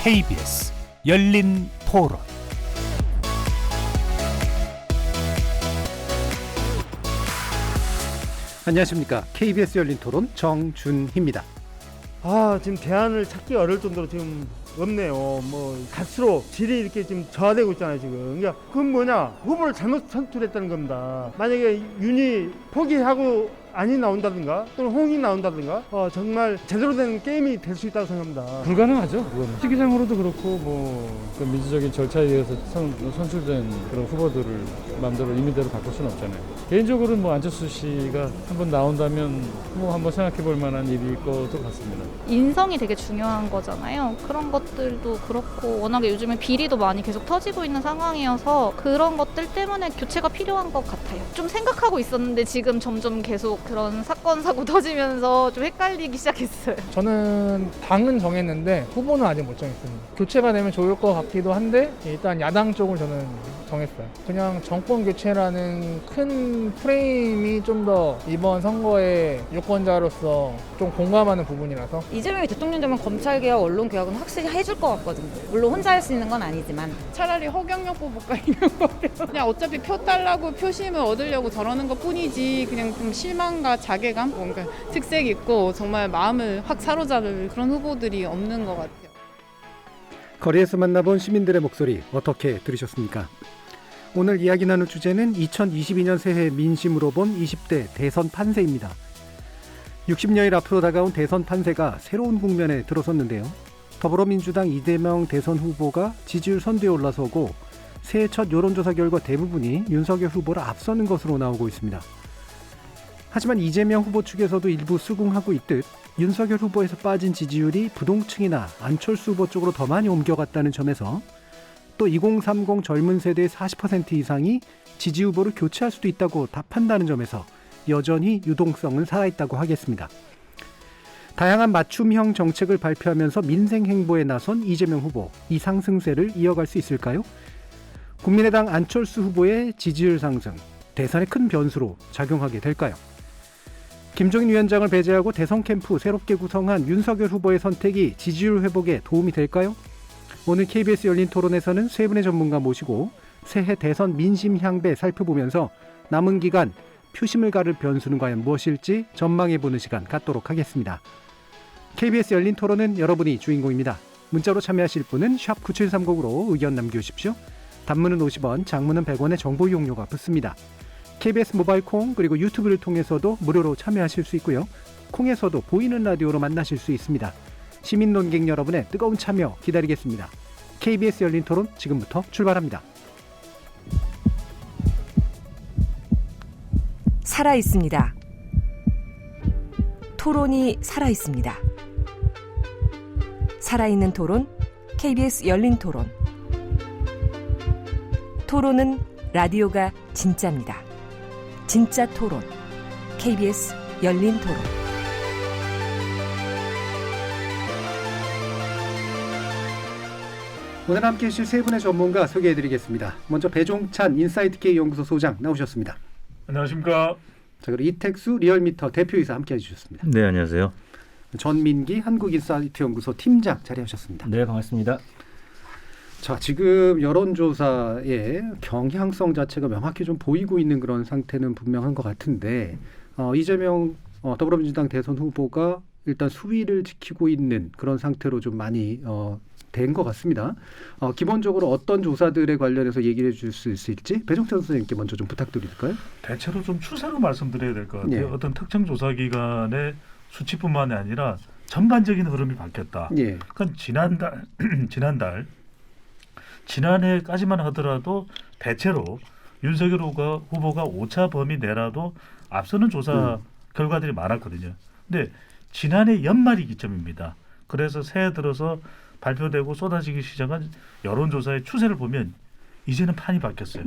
KBS 열린 토론. 안녕하십니까. KBS 열린 토론 정준희입니다. 지금 대안을 찾기 어려울 정도로 지금 없네요. 갈수록 질이 이렇게 지금 저하되고 있잖아요, 지금. 그러니까 그건 뭐냐? 후보를 잘못 선출했다는 겁니다. 만약에 윤이 포기하고 안이 나온다든가 또는 홍이 나온다든가 정말 제대로 된 게임이 될 수 있다고 생각합니다. 불가능하죠. 그거는 시기상으로도 그렇고 그 민주적인 절차에 의해서 선출된 그런 후보들을 마음대로 임의대로 바꿀 수는 없잖아요. 개인적으로는 안철수 씨가 한번 나온다면 한번 생각해 볼 만한 일일 것도 같습니다. 인성이 되게 중요한 거잖아요. 그런 것들도 그렇고 워낙에 요즘에 비리도 많이 계속 터지고 있는 상황이어서 그런 것들 때문에 교체가 필요한 것 같아요. 좀 생각하고 있었는데 지금 점점 계속 그런 사건 사고 터지면서 좀 헷갈리기 시작했어요. 저는 당은 정했는데 후보는 아직 못 정했습니다. 교체가 되면 좋을 것 같기도 한데 일단 야당 쪽을 저는 정했어요. 그냥 정권 교체라는 큰 프레임이 좀 더 이번 선거의 유권자로서 좀 공감하는 부분이라서 이재명이 대통령 되면 검찰개혁, 언론개혁은 확실히 해줄 것 같거든요. 물론 혼자 할 수 있는 건 아니지만 차라리 허경영 뽑을까 이명박이요. 그냥 어차피 표 달라고 표심을 얻으려고 저러는 것 뿐이지 그냥 좀 실망과 자괴감, 뭔가 특색 있고 정말 마음을 확 사로잡을 그런 후보들이 없는 것 같아요. 거리에서 만나본 시민들의 목소리 어떻게 들으셨습니까? 오늘 이야기 나눌 주제는 2022년 새해 민심으로 본 20대 대선 판세입니다. 60여일 앞으로 다가온 대선 판세가 새로운 국면에 들어섰는데요. 더불어민주당 이재명 대선 후보가 지지율 선두에 올라서고 새해 첫 여론조사 결과 대부분이 윤석열 후보를 앞서는 것으로 나오고 있습니다. 하지만 이재명 후보 측에서도 일부 수긍하고 있듯 윤석열 후보에서 빠진 지지율이 부동층이나 안철수 후보 쪽으로 더 많이 옮겨갔다는 점에서 또 2030 젊은 세대의 40% 이상이 지지 후보를 교체할 수도 있다고 답한다는 점에서 여전히 유동성은 살아있다고 하겠습니다. 다양한 맞춤형 정책을 발표하면서 민생 행보에 나선 이재명 후보, 이 상승세를 이어갈 수 있을까요? 국민의당 안철수 후보의 지지율 상승, 대선의 큰 변수로 작용하게 될까요? 김종인 위원장을 배제하고 대선 캠프 새롭게 구성한 윤석열 후보의 선택이 지지율 회복에 도움이 될까요? 오늘 KBS 열린 토론에서는 세 분의 전문가 모시고 새해 대선 민심 향배 살펴보면서 남은 기간 표심을 가를 변수는 과연 무엇일지 전망해보는 시간 갖도록 하겠습니다. KBS 열린 토론은 여러분이 주인공입니다. 문자로 참여하실 분은 샵 9730으로 의견 남겨주십시오. 단문은 50원, 장문은 100원의 정보 이용료가 붙습니다. KBS 모바일 콩 그리고 유튜브를 통해서도 무료로 참여하실 수 있고요. 콩에서도 보이는 라디오로 만나실 수 있습니다. 시민 논객 여러분의 뜨거운 참여 기다리겠습니다. KBS 열린 토론 지금부터 출발합니다. 살아있습니다. 토론이 살아있습니다. 살아있는 토론, KBS 열린 토론. 토론은 라디오가 진짜입니다. 진짜 토론, KBS 열린 토론. 오늘 함께 해주실 세 분의 전문가 소개해드리겠습니다. 먼저 배종찬 인사이트K 연구소 소장 나오셨습니다. 안녕하십니까. 자, 그리고 이택수 리얼미터 대표이사 함께 해주셨습니다. 네, 안녕하세요. 전민기 한국인사이트 연구소 팀장 자리하셨습니다. 네, 반갑습니다. 자, 지금 여론조사의 경향성 자체가 명확히 좀 보이고 있는 그런 상태는 분명한 것 같은데 이재명 더불어민주당 대선 후보가 일단 수위를 지키고 있는 그런 상태로 좀 많이 된 것 같습니다. 기본적으로 어떤 조사들에 관련해서 얘기를 해줄 수 있을지 배종찬 선생님께 먼저 좀 부탁드릴까요? 대체로 좀 추세로 말씀드려야 될 것 같아요. 예. 어떤 특정 조사 기관의 수치뿐만이 아니라 전반적인 흐름이 바뀌었다. 예. 그건 지난해까지만 하더라도 대체로 윤석열 후보가 오차 범위 내라도 앞서는 조사 결과들이 많았거든요. 근데 지난해 연말이 기점입니다. 그래서 새해 들어서 발표되고 쏟아지기 시작한 여론조사의 추세를 보면 이제는 판이 바뀌었어요.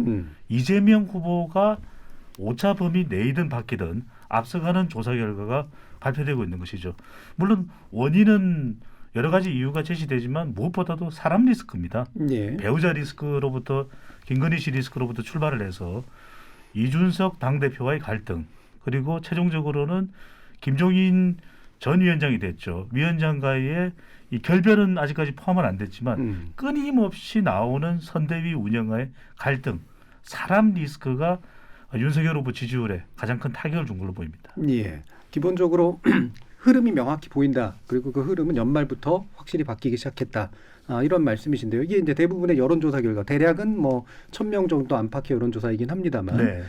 이재명 후보가 오차 범위 내이든 바뀌든 앞서가는 조사 결과가 발표되고 있는 것이죠. 물론 원인은 여러 가지 이유가 제시되지만 무엇보다도 사람 리스크입니다. 예. 배우자 리스크로부터 김건희 씨 리스크로부터 출발을 해서 이준석 당대표와의 갈등 그리고 최종적으로는 김종인 전 위원장이 됐죠. 위원장과의 이 결별은 아직까지 포함은 안 됐지만 끊임없이 나오는 선대위 운영과의 갈등, 사람 리스크가 윤석열 후보 지지율에 가장 큰 타격을 준 걸로 보입니다. 예, 기본적으로 흐름이 명확히 보인다. 그리고 그 흐름은 연말부터 확실히 바뀌기 시작했다. 이런 말씀이신데요. 이게 이제 대부분의 여론조사 결과, 대략은 뭐 1,000명 정도 안팎의 여론조사이긴 합니다만, 네.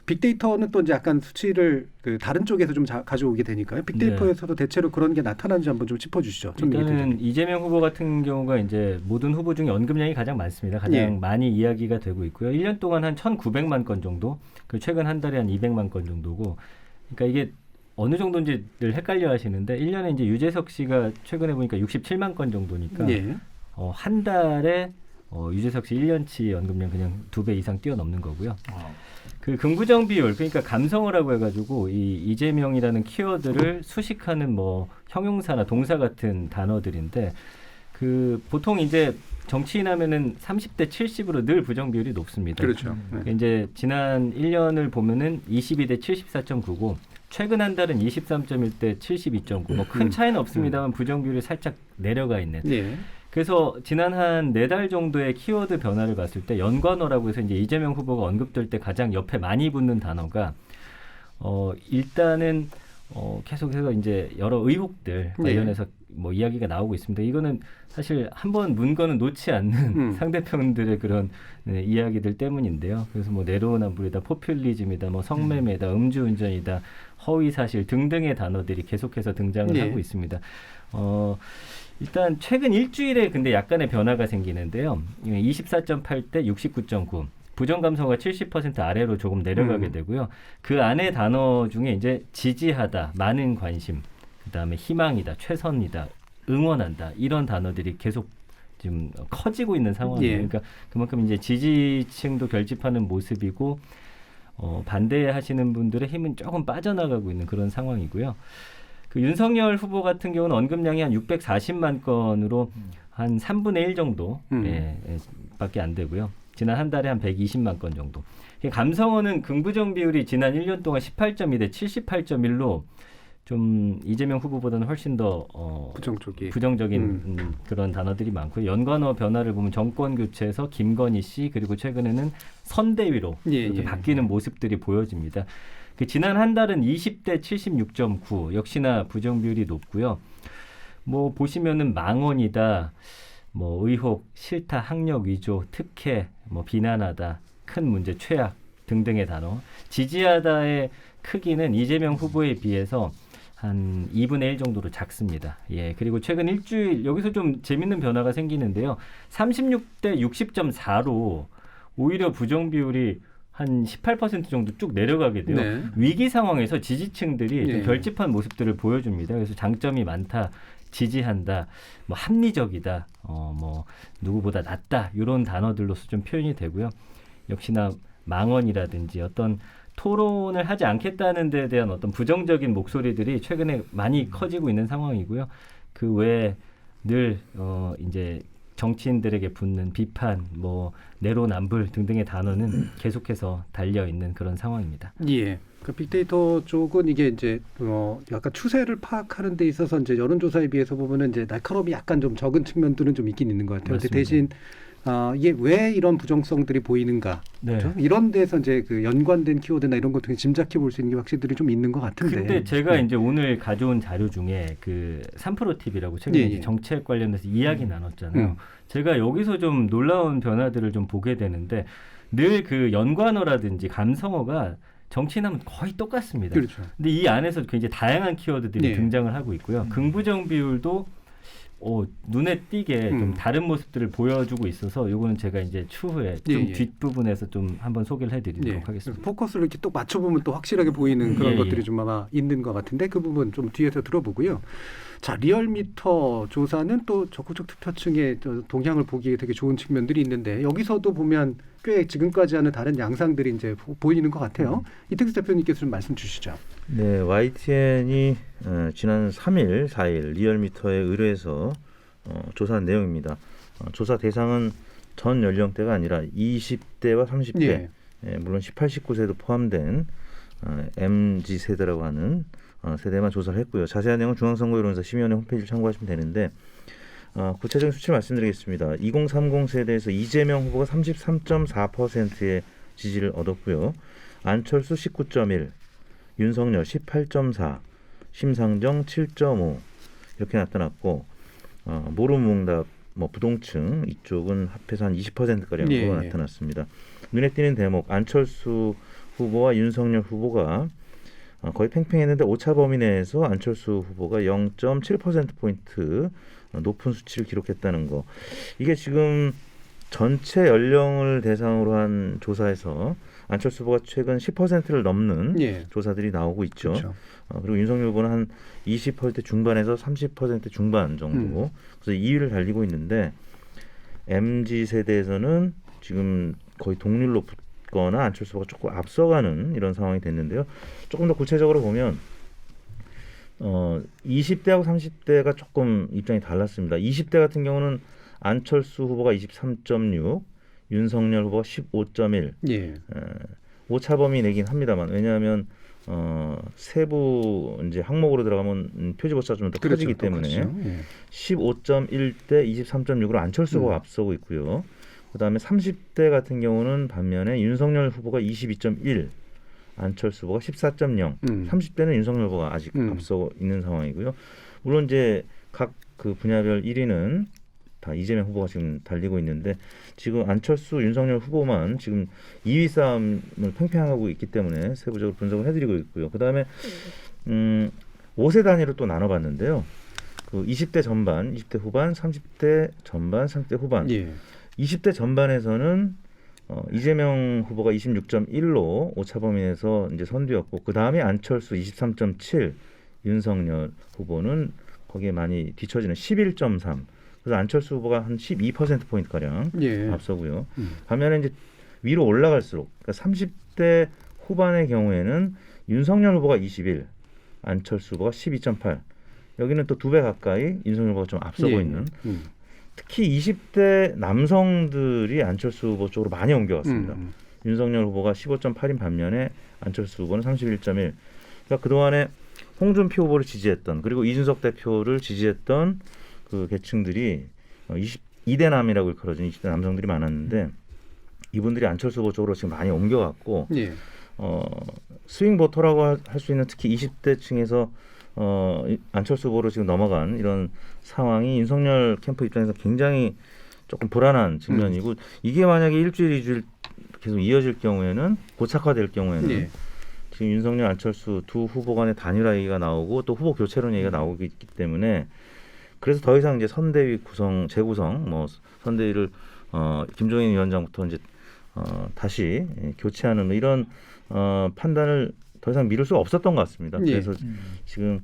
빅데이터는 또 이제 약간 수치를 그 다른 쪽에서 좀 가져오게 되니까요. 빅데이터에서도 대체로 그런 게 나타나는지 한번 좀 짚어주시죠. 일단은 이재명 후보 같은 경우가 이제 모든 후보 중에 언급량이 가장 많습니다. 가장 많이 이야기가 되고 있고요. 1년 동안 한 1,900만 건 정도, 그리고 최근 한 달에 한 200만 건 정도고, 그러니까 이게 어느 정도인지를 헷갈려 하시는데 1년에 이제 유재석 씨가 최근에 보니까 67만 건 정도니까 한 달에 유재석 씨 1년치 언급량 그냥 2배 이상 뛰어넘는 거고요. 그 긍부정 비율, 그러니까 감성어라고 해가지고 이 이재명이라는 키워드를 수식하는 뭐 형용사나 동사 같은 단어들인데, 그 보통 이제 정치인 하면은 30대 70으로 늘 부정 비율이 높습니다. 그렇죠. 그러니까 이제 지난 1년을 보면은 22대 74.9고 최근 한 달은 23.1대 72.9. 뭐 큰 차이는 없습니다만 부정 비율이 살짝 내려가 있는. 그래서 지난 한 4달 정도의 키워드 변화를 봤을 때 연관어라고 해서 이제 이재명 후보가 언급될 때 가장 옆에 많이 붙는 단어가 일단은 계속해서 이제 여러 의혹들 관련해서 뭐 이야기가 나오고 있습니다. 이거는 사실 한번 문건은 놓지 않는 상대편들의 그런 이야기들 때문인데요. 그래서 뭐 내로남불이다, 포퓰리즘이다, 뭐 성매매다, 음주운전이다, 허위사실 등등의 단어들이 계속해서 등장을 하고 있습니다. 일단 최근 일주일에 근데 약간의 변화가 생기는데요. 24.8대 69.9. 부정감성어가 70% 아래로 조금 내려가게 되고요. 그 안에 단어 중에 이제 지지하다, 많은 관심, 그다음에 희망이다, 최선이다, 응원한다 이런 단어들이 계속 지금 커지고 있는 상황이에요. 그러니까 그만큼 이제 지지층도 결집하는 모습이고 반대하시는 분들의 힘은 조금 빠져나가고 있는 그런 상황이고요. 그 윤석열 후보 같은 경우는 언급량이 한 640만 건으로 한 3분의 1 정도 밖에 안 되고요. 지난 한 달에 한 120만 건 정도. 감성어는 긍부정 비율이 지난 1년 동안 18.2대 78.1로 좀 이재명 후보보다는 훨씬 더 부정적인 그런 단어들이 많고요. 연관어 변화를 보면 정권 교체에서 김건희 씨, 그리고 최근에는 선대위로 이렇게 바뀌는 모습들이 보여집니다. 그 지난 한 달은 20대 76.9 역시나 부정 비율이 높고요. 뭐 보시면은 망언이다, 뭐 의혹, 싫다, 학력 위조, 특혜, 뭐 비난하다, 큰 문제, 최악 등등의 단어. 지지하다의 크기는 이재명 후보에 비해서 한 2분의 1 정도로 작습니다. 그리고 최근 일주일 여기서 좀 재밌는 변화가 생기는데요. 36대 60.4로 오히려 부정 비율이 한 18% 정도 쭉 내려가게 돼요. 위기 상황에서 지지층들이 좀 결집한 모습들을 보여줍니다. 그래서 장점이 많다, 지지한다, 뭐 합리적이다, 뭐 누구보다 낫다 이런 단어들로서 좀 표현이 되고요. 역시나 망언이라든지 어떤 토론을 하지 않겠다는 데 대한 어떤 부정적인 목소리들이 최근에 많이 커지고 있는 상황이고요. 그 외에 늘 이제 정치인들에게 붙는 비판, 뭐 내로남불 등등의 단어는 계속해서 달려 있는 그런 상황입니다. 그 빅데이터 쪽은 이게 이제 약간 추세를 파악하는 데 있어서 이제 여론조사에 비해서 보면은 이제 날카로움이 약간 좀 적은 측면들은 좀 있긴 있는 것 같아요. 근데 대신 이게 왜 이런 부정성들이 보이는가? 그렇죠? 이런 데서 이제 그 연관된 키워드나 이런 것들 짐작해 볼 수 있는 게 확실히 좀 있는 것 같은데. 근데 제가 이제 오늘 가져온 자료 중에 그 3프로 TV라고 최근에 정책 관련해서 이야기 나눴잖아요. 제가 여기서 좀 놀라운 변화들을 좀 보게 되는데 늘 그 연관어라든지 감성어가 정치인하면 거의 똑같습니다. 근데 이 안에서 굉장히 다양한 키워드들이 등장을 하고 있고요. 긍부정 비율도 눈에 띄게 좀 다른 모습들을 보여주고 있어서 이거는 제가 이제 추후에 좀 뒷부분에서 좀 한번 소개를 해드리도록 하겠습니다. 포커스를 이렇게 또 맞춰보면 또 확실하게 보이는 그런 것들이 좀 아마 있는 것 같은데 그 부분 좀 뒤에서 들어보고요. 자, 리얼미터 조사는 또 적극적 투표층의 동향을 보기에 되게 좋은 측면들이 있는데 여기서도 보면 꽤 지금까지 하는 다른 양상들이 이제 보이는 것 같아요. 이택수 대표님께서 좀 말씀 주시죠. 네, YTN이 지난 3일, 4일 리얼미터에 의뢰해서 조사한 내용입니다. 조사 대상은 전 연령대가 아니라 20대와 30대, 물론 18, 19세도 포함된 MZ 세대라고 하는 세대만 조사를 했고요. 자세한 내용은 중앙선거여론조사 심의위원회 홈페이지를 참고하시면 되는데 구체적인 수치 말씀드리겠습니다. 2030 세대에서 이재명 후보가 33.4%의 지지를 얻었고요. 안철수 19.1, 윤석열 18.4, 심상정 7.5 이렇게 나타났고 모rum응답 부동층 이쪽은 합해서 한 20%가량 후보가 나타났습니다. 눈에 띄는 대목 안철수 후보와 윤석열 후보가 거의 팽팽했는데 오차 범위 내에서 안철수 후보가 0.7%포인트 높은 수치를 기록했다는 거. 이게 지금 전체 연령을 대상으로 한 조사에서 안철수 후보가 최근 10%를 넘는 조사들이 나오고 있죠. 그렇죠. 그리고 윤석열 후보는 한 20% 중반에서 30% 중반 정도. 그래서 2위를 달리고 있는데 MZ 세대에서는 지금 거의 동률로 붙거나 안철수 후보가 조금 앞서가는 이런 상황이 됐는데요. 조금 더 구체적으로 보면 20대하고 30대가 조금 입장이 달랐습니다. 20대 같은 경우는 안철수 후보가 23.6, 윤석열 후보가 15.1. 오차 범위 내긴 합니다만 왜냐하면 세부 이제 항목으로 들어가면 표지보차가 좀 더 커지기 때문에 15.1대 23.6으로 안철수 후보가 앞서고 있고요. 그다음에 30대 같은 경우는 반면에 윤석열 후보가 22.1, 안철수 후보가 14.0. 30대는 윤석열 후보가 아직 앞서고 있는 상황이고요. 물론 이제 각 그 분야별 1위는 다 이재명 후보가 지금 달리고 있는데 지금 안철수, 윤석열 후보만 지금 2위 싸움을 팽팽하고 있기 때문에 세부적으로 분석을 해드리고 있고요. 그다음에 5세 단위로 또 나눠봤는데요. 그 20대 전반, 20대 후반, 30대 전반, 30대 후반. 20대 전반에서는 이재명 후보가 26.1로 오차범위에서 이제 선두였고 그 다음에 안철수 23.7, 윤석열 후보는 거기에 많이 뒤처지는 11.3. 그래서 안철수 후보가 한 12%포인트 가량 앞서고요. 반면에 이제 위로 올라갈수록 그러니까 30대 후반의 경우에는 윤석열 후보가 21, 안철수 후보가 12.8. 여기는 또 2배 가까이 윤석열 후보가 좀 앞서고 있는. 특히 20대 남성들이 안철수 후보 쪽으로 많이 옮겨왔습니다. 윤석열 후보가 15.8인 반면에 안철수 후보는 31.1. 그러니까 그동안에 홍준표 후보를 지지했던 그리고 이준석 대표를 지지했던 그 계층들이 22대남이라고 일컬어진 20대 남성들이 많았는데 이분들이 안철수 후보 쪽으로 지금 많이 옮겨갔고 스윙 보터라고 할 수 있는 특히 20대층에서 안철수 후보로 지금 넘어간 이런 상황이 윤석열 캠프 입장에서 굉장히 조금 불안한 측면이고 이게 만약에 일주일, 2주일 계속 이어질 경우에는 고착화될 경우에는 지금 윤석열, 안철수 두 후보 간의 단일화 얘기가 나오고 또 후보 교체론 얘기가 나오고 있기 때문에 그래서 더 이상 이제 선대위 재구성 선대위를 김종인 위원장부터 이제 다시 교체하는 이런 판단을 더 이상 미룰 수가 없었던 것 같습니다. 그래서 지금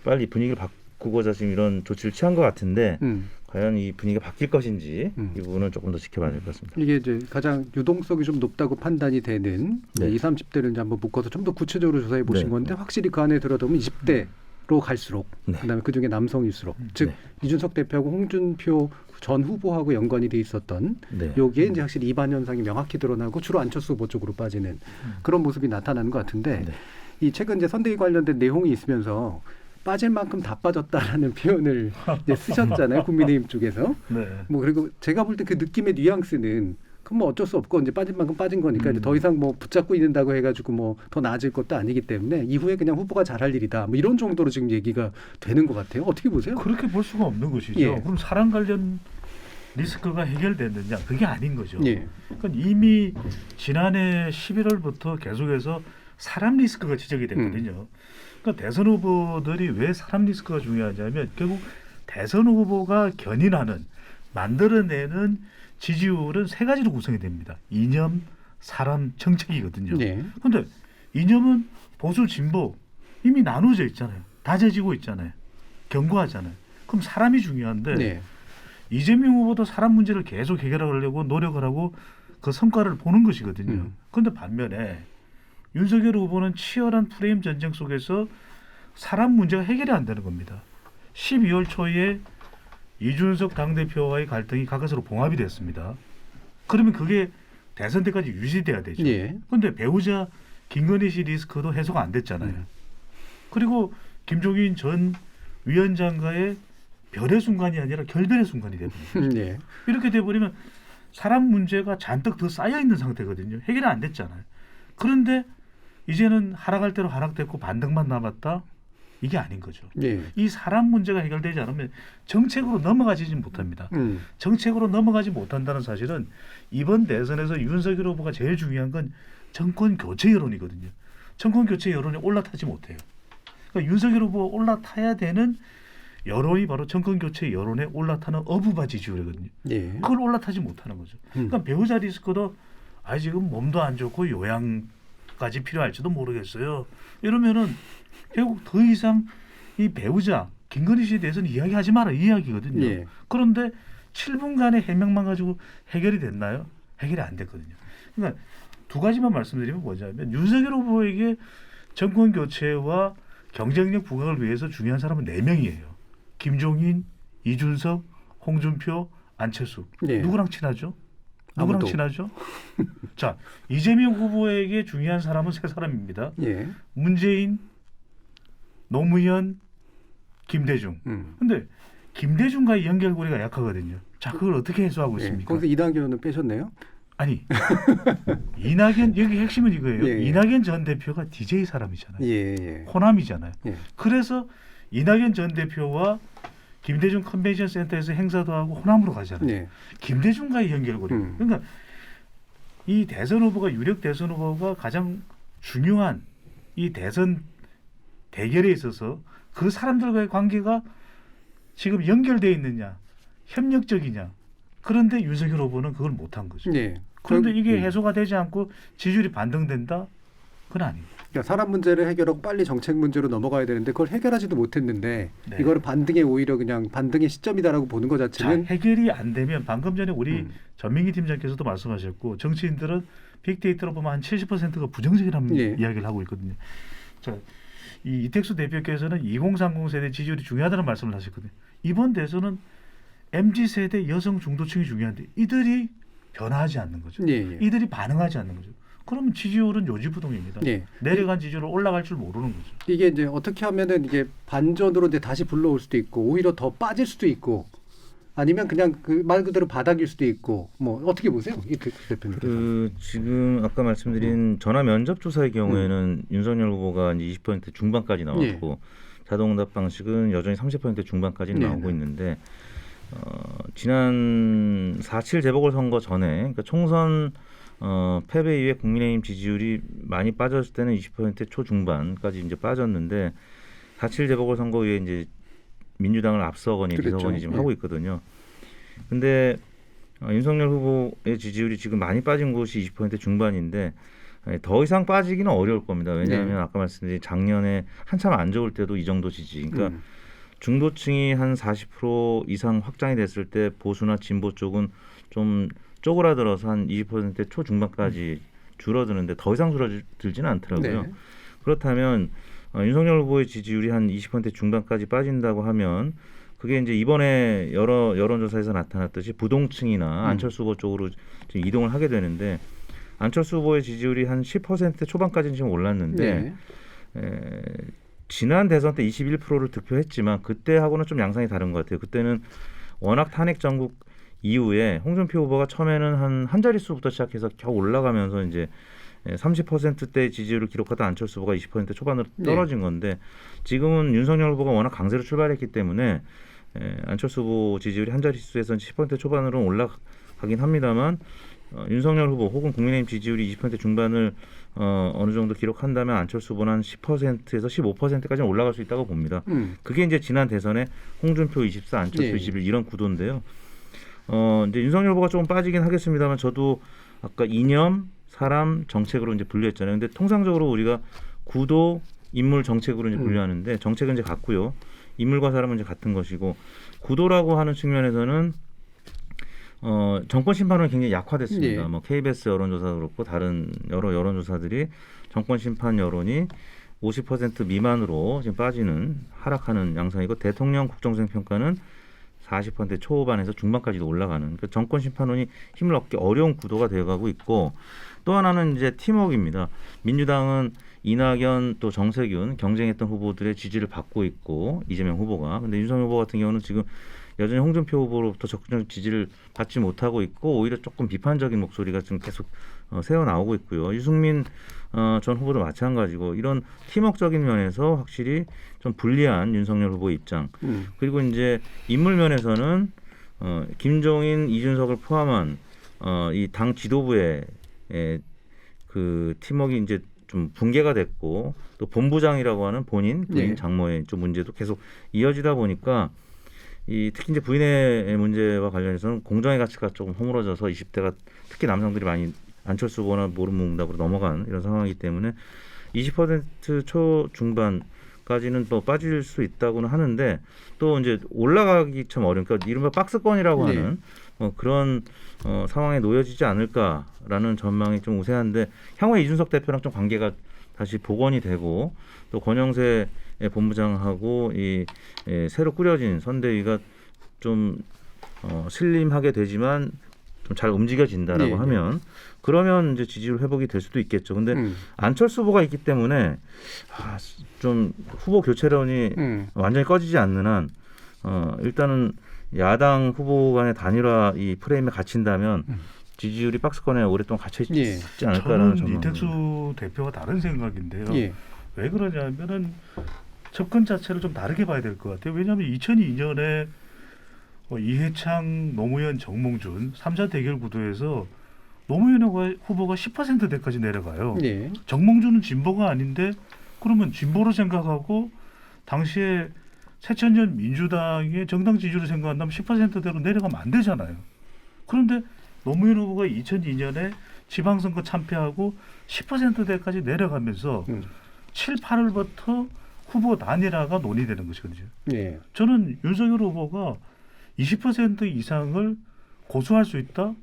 빨리 분위기를 바꾸고자 지금 이런 조치를 취한 것 같은데 과연 이 분위기가 바뀔 것인지 이 부분은 조금 더 지켜봐야 될 것 같습니다. 이게 이제 가장 유동성이 좀 높다고 판단이 되는 20, 30대를 이제 한번 묶어서 좀 더 구체적으로 조사해 보신 건데 확실히 그 안에 들어가면 20대로 갈수록 그다음에 그중에 남성일수록 즉 이준석 대표하고 홍준표 전 후보하고 연관이 돼 있었던 여기에 이제 확실히 이반 현상이 명확히 드러나고 주로 안철수 후보 쪽으로 빠지는 그런 모습이 나타나는 것 같은데 이 최근 이제 선대위 관련된 내용이 있으면서 빠질 만큼 다 빠졌다라는 표현을 이제 쓰셨잖아요. 국민의힘 쪽에서. 그리고 제가 볼 때 그 느낌의 뉘앙스는 그럼 뭐 어쩔 수 없고 이제 빠진 만큼 빠진 거니까 이제 더 이상 뭐 붙잡고 있는다고 해가지고 더 나아질 것도 아니기 때문에 이후에 그냥 후보가 잘할 일이다. 이런 정도로 지금 얘기가 되는 것 같아요. 어떻게 보세요? 그렇게 볼 수가 없는 것이죠. 그럼 사람 관련 리스크가 해결됐느냐? 그게 아닌 거죠. 그러니까 이미 지난해 11월부터 계속해서 사람 리스크가 지적이 됐거든요. 그러니까 대선 후보들이 왜 사람 리스크가 중요하냐면 결국 대선 후보가 견인하는 만들어내는 지지율은 세 가지로 구성이 됩니다. 이념, 사람, 정책이거든요. 그런데 이념은 보수, 진보 이미 나눠져 있잖아요. 다져지고 있잖아요. 견고하잖아요. 그럼 사람이 중요한데 이재명 후보도 사람 문제를 계속 해결하려고 노력을 하고 그 성과를 보는 것이거든요. 그런데 반면에 윤석열 후보는 치열한 프레임 전쟁 속에서 사람 문제가 해결이 안 되는 겁니다. 12월 초에 이준석 당대표와의 갈등이 가까스로 봉합이 됐습니다. 그러면 그게 대선 때까지 유지돼야 되죠. 그런데 배우자 김건희 씨 리스크도 해소가 안 됐잖아요. 그리고 김종인 전 위원장과의 별의 순간이 아니라 결별의 순간이 돼버립니다. 네. 이렇게 돼버리면 사람 문제가 잔뜩 더 쌓여 있는 상태거든요. 해결이 안 됐잖아요. 그런데 이제는 하락할 대로 하락됐고 반등만 남았다. 이게 아닌 거죠. 네. 이 사람 문제가 해결되지 않으면 정책으로 넘어가지 못합니다. 정책으로 넘어가지 못한다는 사실은 이번 대선에서 윤석열 후보가 제일 중요한 건 정권 교체 여론이거든요. 정권 교체 여론이 올라타지 못해요. 그러니까 윤석열 후보가 올라타야 되는 여론이 바로 정권 교체 여론에 올라타는 어부바 지지율이거든요. 네. 그걸 올라타지 못하는 거죠. 그러니까 배우자 리스크도 지금 몸도 안 좋고 요양까지 필요할지도 모르겠어요. 이러면은 결국 더 이상 이 배우자 김건희 씨에 대해서는 이야기하지 마라 이 이야기거든요. 네. 그런데 7분간의 해명만 가지고 해결이 됐나요? 해결이 안 됐거든요. 그러니까 두 가지만 말씀드리면 뭐냐면 윤석열 후보에게 정권 교체와 경쟁력 부각을 위해서 중요한 사람은 4명이에요. 김종인, 이준석, 홍준표, 안철수. 네. 누구랑 친하죠? 누구랑 아무도. 친하죠? 자, 이재명 후보에게 중요한 사람은 3사람입니다. 예. 문재인, 노무현, 김대중. 근데 김대중과의 연결고리가 약하거든요. 자, 그걸 어떻게 해소하고 있습니까? 거기서 이낙연은 빼셨네요. 아니, 이낙연 여기 핵심은 이거예요. 예. 이낙연 전 대표가 DJ 사람이잖아요. 예. 호남이잖아요. 예. 그래서 이낙연 전 대표와 김대중 컨벤션 센터에서 행사도 하고 호남으로 가잖아요. 예. 김대중과의 연결고리. 그러니까 이 대선 후보가 유력 대선 후보가 가장 중요한 이 대선 대결에 있어서 그 사람들과의 관계가 지금 연결되어 있느냐, 협력적이냐. 그런데 윤석열 후보는 그걸 못한 거죠. 네. 그런데 이게 해소가 되지 않고 지지율이 반등된다? 그건 아닙니다. 그러니까 사람 문제를 해결하고 빨리 정책 문제로 넘어가야 되는데 그걸 해결하지도 못했는데 네. 이거를 반등의 오히려 그냥 반등의 시점이다라고 보는 것 자체는 해결이 안 되면 방금 전에 우리 전민기 팀장께서도 말씀하셨고 정치인들은 빅데이터로 보면 한 70%가 부정적이라는 이야기를 하고 있거든요. 자, 이 이택수 대표께서는 2030 세대 지지율이 중요하다는 말씀을 하셨거든요. 이번 대선은 MZ세대 여성 중도층이 중요한데 이들이 변화하지 않는 거죠. 이들이 반응하지 않는 거죠. 그러면 지지율은 요지부동입니다. 내려간 지지율은 올라갈 줄 모르는 거죠. 이게 이제 어떻게 하면은 이게 반전으로 이제 다시 불러올 수도 있고 오히려 더 빠질 수도 있고 아니면 그냥 그 말 그대로 바닥일 수도 있고 뭐 어떻게 보세요, 이택수 대표님께서? 지금 아까 말씀드린 전화 면접 조사의 경우에는 윤석열 후보가 이제 20% 중반까지 나왔고 자동응답 방식은 여전히 30% 중반까지 나오고 있는데 지난 4.7 재보궐선거 전에 그러니까 총선 패배 이후에 국민의힘 지지율이 많이 빠졌을 때는 20% 초중반까지 이제 빠졌는데 4.7 재보궐선거 이후에 이제 민주당을 앞서거니 뒤서거니 지금 하고 있거든요. 근데 윤석열 후보의 지지율이 지금 많이 빠진 곳이 20% 중반인데 더 이상 빠지기는 어려울 겁니다. 왜냐하면 아까 말씀드린 작년에 한참 안 좋을 때도 이 정도 지지. 그러니까 중도층이 한 40% 이상 확장이 됐을 때 보수나 진보 쪽은 좀 쪼그라들어서 한 20% 초중반까지 줄어드는데 더 이상 줄어들지는 않더라고요. 그렇다면 윤석열 후보의 지지율이 한 20% 중반까지 빠진다고 하면 그게 이제 이번에 여러 여론조사에서 나타났듯이 부동층이나 안철수 후보 쪽으로 지금 이동을 하게 되는데 안철수 후보의 지지율이 한 10% 초반까지는 지금 올랐는데 지난 대선 때 21%를 득표했지만 그때하고는 좀 양상이 다른 것 같아요. 그때는 워낙 탄핵 정국 이후에 홍준표 후보가 처음에는 한 자릿수부터 시작해서 겨우 올라가면서 이제 30%대 지지율을 기록하던 안철수 후보가 20% 초반으로 떨어진 건데 지금은 윤석열 후보가 워낙 강세로 출발했기 때문에 안철수 후보 지지율이 한 자릿수에서는 10% 초반으로 올라가긴 합니다만 윤석열 후보 혹은 국민의힘 지지율이 20% 중반을 어느 정도 기록한다면 안철수 후보는 한 10%에서 15%까지는 올라갈 수 있다고 봅니다. 그게 이제 지난 대선에 홍준표 24, 안철수 21 이런 구도인데요. 이제 윤석열 후보가 조금 빠지긴 하겠습니다만 저도 아까 이념, 사람, 정책으로 이제 분류했잖아요. 근데 통상적으로 우리가 구도, 인물, 정책으로 이제 분류하는데 정책은 이제 같고요. 인물과 사람은 이제 같은 것이고 구도라고 하는 측면에서는 정권 심판은 굉장히 약화됐습니다. 뭐 KBS 여론조사도 그렇고 다른 여러 여론조사들이 정권 심판 여론이 50% 미만으로 지금 빠지는 하락하는 양상이고 대통령 국정수행 평가는 40% 초반에서 중반까지도 올라가는 그러니까 정권 심판원이 힘을 얻기 어려운 구도가 되어가고 있고 또 하나는 이제 팀워크입니다. 민주당은 이낙연 또 정세균 경쟁했던 후보들의 지지를 받고 있고 이재명 후보가 근데 윤석열 후보 같은 경우는 지금 여전히 홍준표 후보로부터 적극적 지지를 받지 못하고 있고 오히려 조금 비판적인 목소리가 지금 계속 새어 나오고 있고요. 유승민 전 후보도 마찬가지고 이런 팀워크적인 면에서 확실히 좀 불리한 윤석열 후보의 입장. 그리고 이제 인물 면에서는 김종인, 이준석을 포함한 이 당 지도부의 그 팀워크가 이제 좀 붕괴가 됐고 또 본부장이라고 하는 부인 장모의 좀 문제도 계속 이어지다 보니까 특히 이제 부인의 문제와 관련해서는 공정의 가치가 조금 허물어져서 20대가 특히 남성들이 많이 안철수 후보나 모름몽답으로 넘어간 이런 상황이기 때문에 20% 초중반까지는 또 빠질 수 있다고는 하는데 또 이제 올라가기 참 어려운 그러니까 이른바 박스권이라고 하는 그런 상황에 놓여지지 않을까라는 전망이 좀 우세한데 향후에 이준석 대표랑 좀 관계가 다시 복원이 되고 또 권영세 본부장하고 새로 꾸려진 선대위가 좀 슬림하게 되지만 좀 잘 움직여진다라고 하면 그러면 이제 지지율 회복이 될 수도 있겠죠. 근데 안철수 후보가 있기 때문에 좀 후보 교체론이 완전히 꺼지지 않는 한 일단은 야당 후보 간의 단일화 이 프레임에 갇힌다면 지지율이 박스권에 오랫동안 갇혀 있지 않을까라는 저는 이택수 대표가 다른 생각인데요. 왜 그러냐면은 접근 자체를 좀 다르게 봐야 될 것 같아요. 왜냐하면 2002년에 이해창, 노무현, 정몽준 3자 대결 구도에서 노무현 후보가 10%대까지 내려가요. 정몽준은 진보가 아닌데 그러면 진보로 생각하고 당시에 새천년 민주당의 정당 지지율을 생각한다면 10%대로 내려가면 안 되잖아요. 그런데 노무현 후보가 2002년에 지방선거 참패하고 10%대까지 내려가면서 7, 8월부터 후보 단일화가 논의되는 것이거든요. 저는 윤석열 후보가 20% 이상을 고수할 수 있다?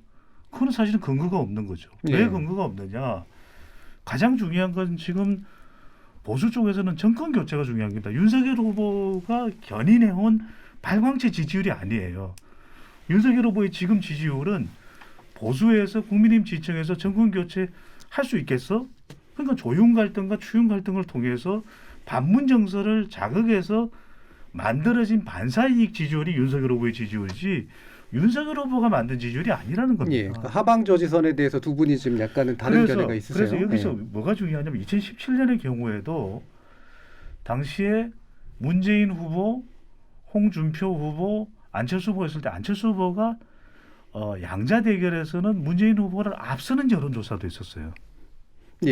그건 사실은 근거가 없는 거죠. 왜 근거가 없느냐? 가장 중요한 건 지금 보수 쪽에서는 정권 교체가 중요한 겁니다. 윤석열 후보가 견인해온 발광체 지지율이 아니에요. 윤석열 후보의 지금 지지율은 보수에서 국민의힘 지지층에서 정권 교체 할 수 있겠어? 그러니까 조윤 갈등과 추윤 갈등을 통해서 반문 정서를 자극해서 만들어진 반사이익 지지율이 윤석열 후보의 지지율이지 윤석열 후보가 만든 지지율이 아니라는 겁니다. 그러니까 하방 저지선에 대해서 두 분이 지금 약간은 다른 견해가 있으세요. 그래서 여기서 뭐가 중요하냐면 2017년의 경우에도 당시에 문재인 후보, 홍준표 후보, 안철수 후보가 있을 때 안철수 후보가 양자 대결에서는 문재인 후보를 앞서는 여론조사도 있었어요.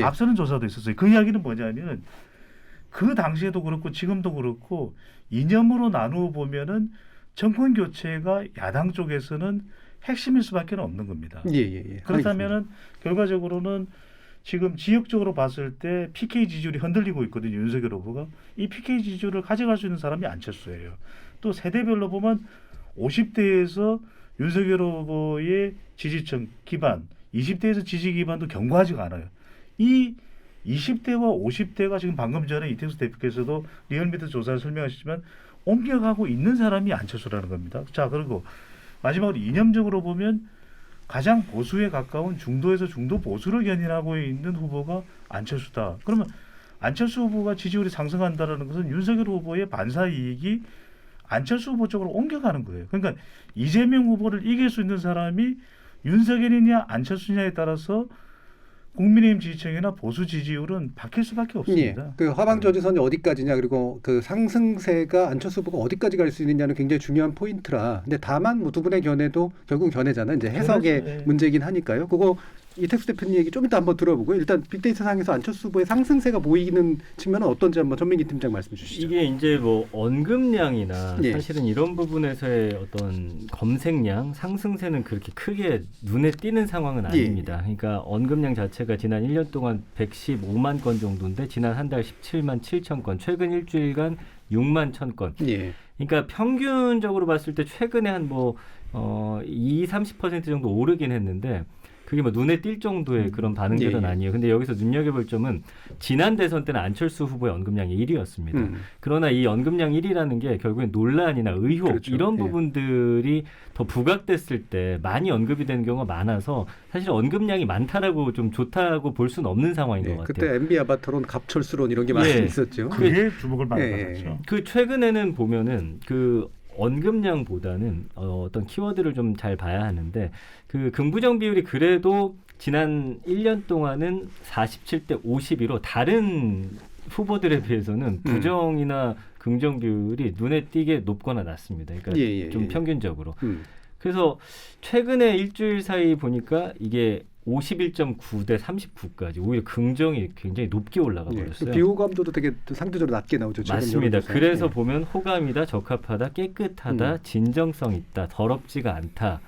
앞서는 조사도 있었어요. 그 이야기는 뭐냐면 그 당시에도 그렇고 지금도 그렇고 이념으로 나누어 보면은 정권 교체가 야당 쪽에서는 핵심일 수밖에 없는 겁니다. 그렇다면은 결과적으로는 지금 지역적으로 봤을 때 PK 지지율이 흔들리고 있거든요. 윤석열 후보가 이 PK 지지율을 가져갈 수 있는 사람이 안철수예요. 또 세대별로 보면 50대에서 윤석열 후보의 지지층 기반, 20대에서 지지 기반도 견고하지가 않아요. 이 20대와 50대가 지금 방금 전에 이택수 대표께서도 리얼미터 조사를 설명하시지만 옮겨가고 있는 사람이 안철수라는 겁니다. 자, 그리고 마지막으로 이념적으로 보면 가장 보수에 가까운 중도에서 중도 보수를 견인하고 있는 후보가 안철수다. 그러면 안철수 후보가 지지율이 상승한다는 것은 윤석열 후보의 반사 이익이 안철수 후보 쪽으로 옮겨가는 거예요. 그러니까 이재명 후보를 이길 수 있는 사람이 윤석열이냐 안철수냐에 따라서 국민의힘 지지층이나 보수 지지율은 바뀔 수밖에 없습니다. 그 하방 저지선이 어디까지냐 그리고 그 상승세가 안철수 후보가 어디까지 갈 수 있느냐는 굉장히 중요한 포인트라. 근데 다만 뭐 두 분의 견해도 결국 견해잖아요. 이제 해석의 문제이긴 하니까요. 그거 이택수 대표님 얘기 좀 이따 한번 들어보고요. 일단 빅데이터 상에서 안철수 후보의 상승세가 보이는 측면은 어떤지 한번 전민기 팀장 말씀 주시죠. 이게 이제 뭐 언급량이나 사실은 이런 부분에서의 어떤 검색량 상승세는 그렇게 크게 눈에 띄는 상황은 아닙니다. 그러니까 언급량 자체가 지난 1년 동안 115만 건 정도인데 지난 한 달 17만 7천 건, 최근 일주일간 6만 1천 건. 그러니까 평균적으로 봤을 때 최근에 한 뭐 20-30% 정도 오르긴 했는데 그게 뭐 눈에 띌 정도의 그런 반응들은 아니에요. 근데 여기서 눈여겨볼 점은 지난 대선 때는 안철수 후보의 언급량이 1위였습니다. 그러나 이 언급량 1위라는 게 결국엔 논란이나 의혹 그렇죠. 이런 부분들이 더 부각됐을 때 많이 언급이 되는 경우가 많아서 사실 언급량이 많다라고 좀 좋다고 볼 수는 없는 상황인 것 같아요. 그때 MB 아바타론, 갑철수론 이런 게 많이 있었죠. 그게 주목을 많이 받았죠. 그 최근에는 보면은 그 언급량보다는 어떤 키워드를 좀 잘 봐야 하는데 그 긍부정 비율이 그래도 지난 1년 동안은 47대 52로 다른 후보들에 비해서는 부정이나 긍정 비율이 눈에 띄게 높거나 낮습니다. 그러니까 좀 평균적으로. 그래서 최근에 일주일 사이 보니까 이게 51.9대 39까지 오히려 긍정이 굉장히 높게 올라가 버렸어요. 비호감도도 되게 상대적으로 낮게 나오죠. 맞습니다. 그래서 보면 호감이다, 적합하다, 깨끗하다, 진정성 있다, 더럽지가 않다,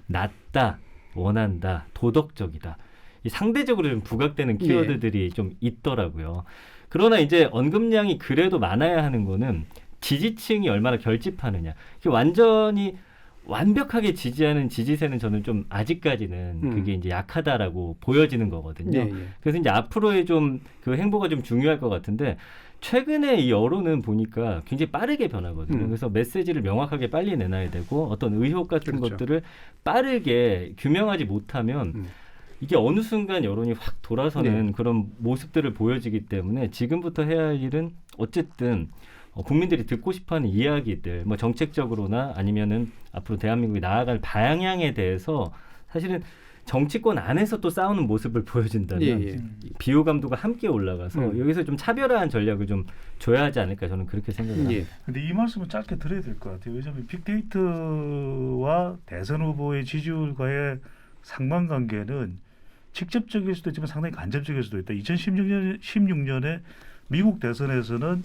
낫다, 원한다, 도덕적이다. 이 상대적으로 좀 부각되는 키워드들이 좀 있더라고요. 그러나 이제 언급량이 그래도 많아야 하는 거는 지지층이 얼마나 결집하느냐. 완전히 완벽하게 지지하는 지지세는 저는 좀 아직까지는 그게 이제 약하다라고 보여지는 거거든요. 그래서 이제 앞으로의 좀 그 행보가 좀 중요할 것 같은데 최근에 이 여론은 보니까 굉장히 빠르게 변하거든요. 그래서 메시지를 명확하게 빨리 내놔야 되고 어떤 의혹 같은 것들을 빠르게 규명하지 못하면 이게 어느 순간 여론이 확 돌아서는 그런 모습들을 보여지기 때문에 지금부터 해야 할 일은 어쨌든 국민들이 듣고 싶어하는 이야기들, 뭐 정책적으로나 아니면은 앞으로 대한민국이 나아갈 방향에 대해서 사실은 정치권 안에서 또 싸우는 모습을 보여준다면 비호감도가 함께 올라가서 여기서 좀 차별화한 전략을 좀 줘야 하지 않을까 저는 그렇게 생각합니다. 근데 이 말씀은 짧게 드려야 될 것 같아요. 왜냐하면 빅데이터와 대선 후보의 지지율과의 상관관계는 직접적일 수도 있지만 상당히 간접적일 수도 있다. 2016년에 미국 대선에서는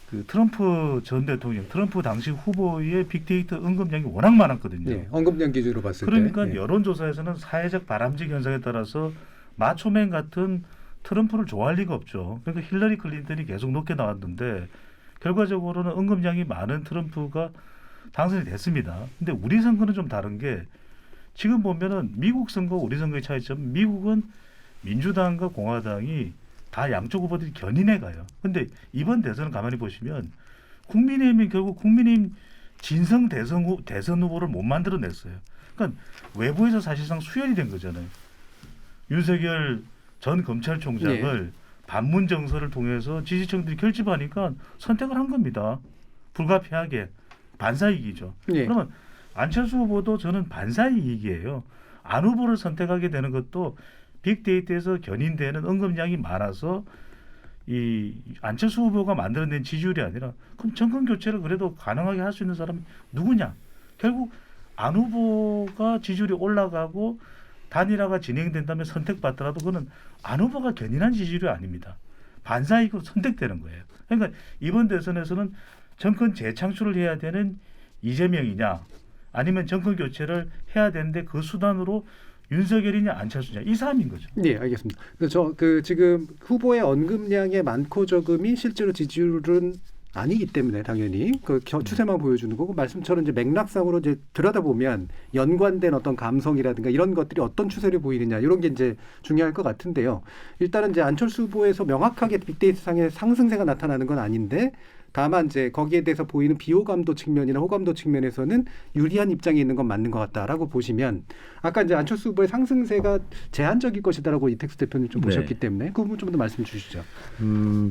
그 트럼프 전 대통령, 트럼프 당시 후보의 빅데이터 언급량이 워낙 많았거든요. 언급량 기준으로 봤을 그러니까 때. 여론조사에서는 사회적 바람직 현상에 따라서 마초맨 같은 트럼프를 좋아할 리가 없죠. 그러니까 힐러리 클린턴이 계속 높게 나왔는데 결과적으로는 언급량이 많은 트럼프가 당선이 됐습니다. 근데 우리 선거는 좀 다른 게 지금 보면은 미국 선거, 우리 선거의 차이점, 미국은 민주당과 공화당이 다 양쪽 후보들이 견인해 가요. 근데 이번 대선을 가만히 보시면 국민의힘이 결국 국민의힘 진성 대선 후보를 못 만들어냈어요. 그러니까 외부에서 사실상 수혈이 된 거잖아요. 윤석열 전 검찰총장을 반문 정서를 통해서 지지층들이 결집하니까 선택을 한 겁니다. 불가피하게 반사이익이죠. 그러면 안철수 후보도 저는 반사이익이에요. 안 후보를 선택하게 되는 것도 빅데이터에서 견인되는 언급량이 많아서 이 안철수 후보가 만들어낸 지지율이 아니라 그럼 정권 교체를 그래도 가능하게 할 수 있는 사람이 누구냐? 결국 안 후보가 지지율이 올라가고 단일화가 진행된다면 선택받더라도 그거는 안 후보가 견인한 지지율이 아닙니다. 반사이익으로 선택되는 거예요. 그러니까 이번 대선에서는 정권 재창출을 해야 되는 이재명이냐 아니면 정권 교체를 해야 되는데 그 수단으로 윤석열이냐 안철수냐 이 싸움인 거죠. 네, 알겠습니다. 지금 후보의 언급량의 많고 적음이 실제로 지지율은 아니기 때문에 당연히 그 추세만 보여주는 거고 말씀처럼 이제 맥락상으로 이제 들여다보면 연관된 어떤 감성이라든가 이런 것들이 어떤 추세를 보이느냐 이런 게 이제 중요할 것 같은데요. 일단은 이제 안철수 후보에서 명확하게 빅데이터 상의 상승세가 나타나는 건 아닌데 다만 이제 거기에 대해서 보이는 비호감도 측면이나 호감도 측면에서는 유리한 입장에 있는 건 맞는 것 같다라고 보시면 아까 이제 안철수 후보의 상승세가 제한적일 것이다라고 이택수 대표님 좀 보셨기 때문에 그 부분 좀 더 말씀 주시죠.